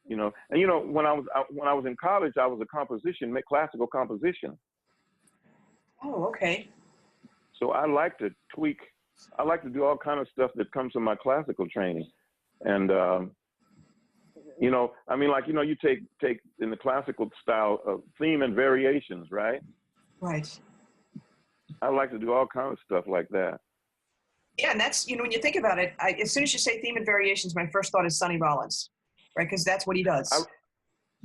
when I was in college, I was a classical composition. Oh, okay. So I like to tweak. I like to do all kind of stuff that comes from my classical training, and you take in the classical style theme and variations, right? Right. I like to do all kinds of stuff like that. Yeah, and that's when you think about it, as soon as you say theme and variations, my first thought is Sonny Rollins, right? Because that's what he does.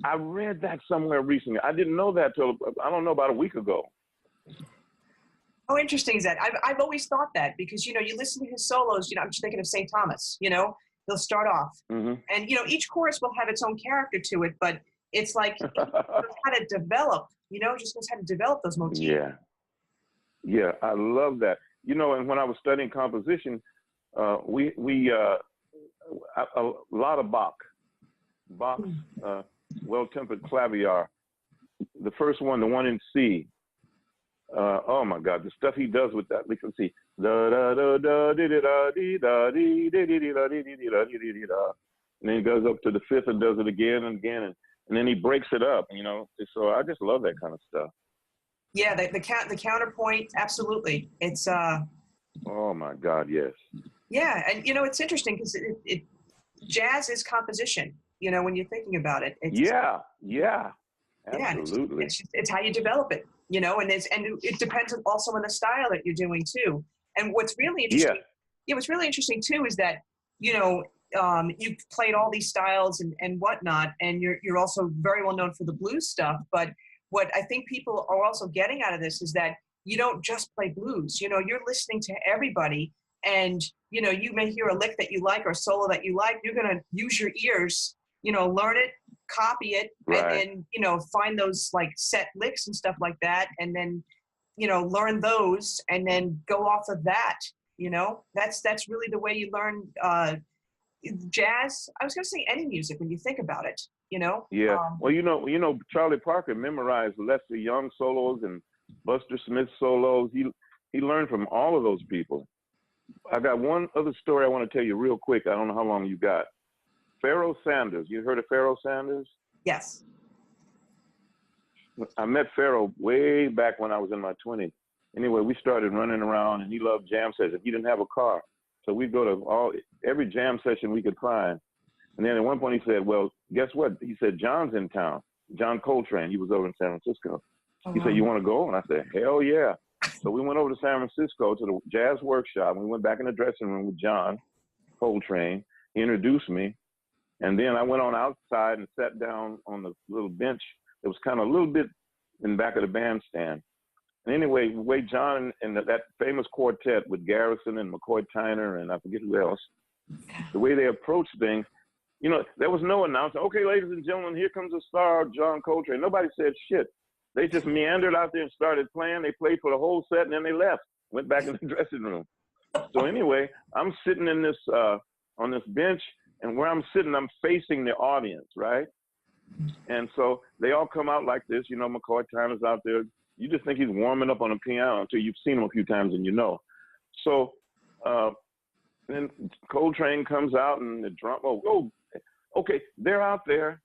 I read that somewhere recently. I didn't know that till about a week ago. How interesting is that? I've always thought that because you listen to his solos. I'm just thinking of St. Thomas. They'll start off, and each chorus will have its own character to it, but it's like he knows how to develop. Just knows how to develop those motifs. Yeah, I love that. And when I was studying composition, we a lot of Bach's well-tempered clavier. The first one, the one in C. Oh my God, the stuff he does with that. Let's see. Da da da da da da da da da. And then he goes up to the fifth and does it again and again, and then he breaks it up. So I just love that kind of stuff. Yeah, the counterpoint, absolutely. It's oh my God, yes. Yeah, and it's interesting because jazz is composition. When you're thinking about it. Yeah, absolutely. It's how you develop it. And it depends also on the style that you're doing too. And what's really interesting, what's really interesting too is that you've played all these styles and whatnot, and you're also very well known for the blues stuff. But what I think people are also getting out of this is that you don't just play blues. You're listening to everybody, and you may hear a lick that you like or a solo that you like. You're gonna use your ears, learn it, copy it, right. and then find those like set licks and stuff like that, and then learn those, and then go off of that. That's really the way you learn jazz. I was gonna say any music when you think about it. Yeah. Well, Charlie Parker memorized Lester Young solos and Buster Smith solos. He learned from all of those people. I got one other story I want to tell you real quick. I don't know how long you got. Pharoah Sanders. You heard of Pharoah Sanders? Yes. I met Pharoah way back when I was in my 20s. Anyway, we started running around, and he loved jam sessions. He didn't have a car, so we'd go to every jam session we could find. And then at one point he said, well, guess what? He said, John's in town. John Coltrane. He was over in San Francisco. He said, you want to go? And I said, hell yeah. So we went over to San Francisco to the jazz workshop. And we went back in the dressing room with John Coltrane. He introduced me. And then I went on outside and sat down on the little bench. It was kind of a little bit in the back of the bandstand. And anyway, the way John and that famous quartet with Garrison and McCoy Tyner and I forget who else, the way they approached things, there was no announcement. Okay, ladies and gentlemen, here comes the star, John Coltrane. Nobody said shit. They just meandered out there and started playing. They played for the whole set, and then they left, went back in the dressing room. So anyway, I'm sitting in this on this bench, and where I'm sitting, I'm facing the audience, right? And so they all come out like this. McCoy Tyner's out there You just think he's warming up on a piano until you've seen him a few times and you know. So then Coltrane comes out and the drum. Oh, okay, they're out there.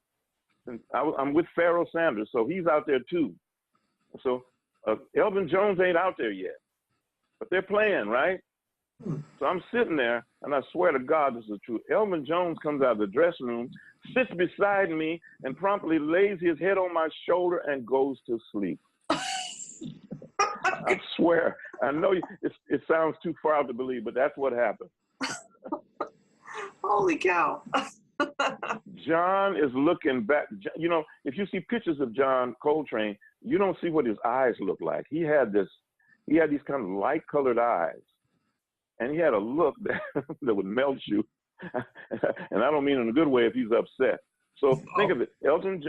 And I'm with Pharoah Sanders, so he's out there too. So Elvin Jones ain't out there yet, but they're playing, right? So I'm sitting there, and I swear to God, this is true. Elvin Jones comes out of the dressing room, sits beside me, and promptly lays his head on my shoulder and goes to sleep. I swear. I know it sounds too far out to believe, but that's what happened. Holy cow. John is looking back. You know, if you see pictures of John Coltrane, you don't see what his eyes look like. He had these kind of light-colored eyes. And he had a look that would melt you. And I don't mean in a good way if he's upset. So think of it. Elvin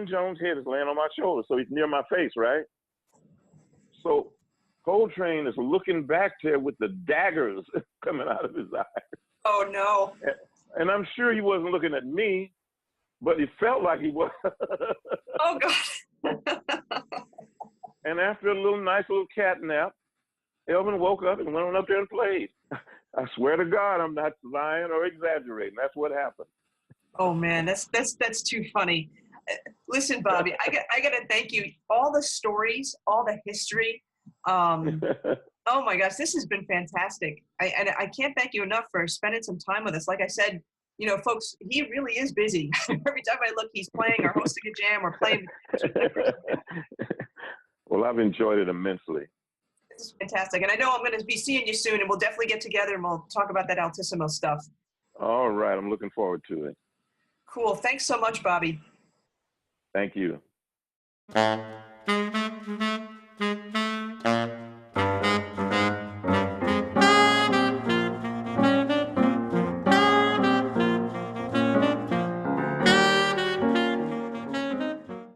Jones' head is laying on my shoulder, so he's near my face, right? So Coltrane is looking back there with the daggers coming out of his eyes. Oh, no. And I'm sure he wasn't looking at me, but it felt like he was. Oh, God. And after a nice little cat nap, Elvin woke up and went on up there and played. I swear to God, I'm not lying or exaggerating. That's what happened. Oh man, that's too funny. Listen, Bobby, I got to thank you. All the stories, all the history. Oh my gosh, this has been fantastic. I can't thank you enough for spending some time with us. Like I said, you know, folks, he really is busy. Every time I look, he's playing or hosting a jam or playing. Well, I've enjoyed it immensely. This is fantastic. And I know I'm going to be seeing you soon, and we'll definitely get together and we'll talk about that altissimo stuff. All right. I'm looking forward to it. Cool. Thanks so much, Bobby. Thank you.